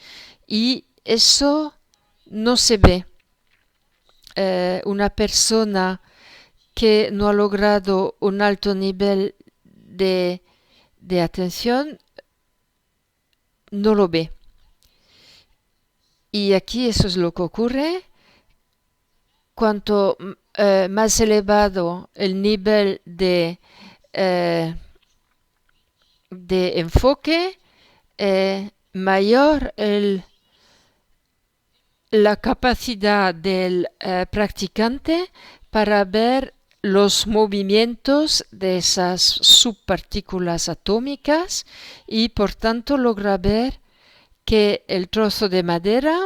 y eso no se ve. Una persona que no ha logrado un alto nivel de atención no lo ve. Y aquí eso es lo que ocurre. Cuanto más elevado el nivel de enfoque, mayor la capacidad del practicante para ver los movimientos de esas subpartículas atómicas y por tanto logra ver que el trozo de madera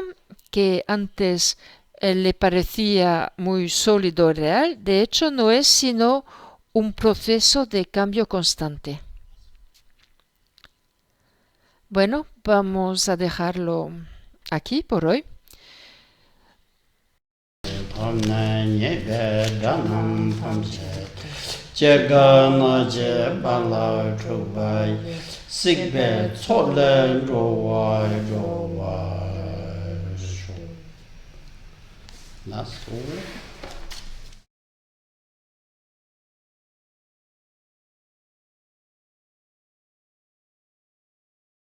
que antes le parecía muy sólido y real, de hecho no es sino un proceso de cambio constante. Bueno, vamos a dejarlo aquí por hoy. Last one.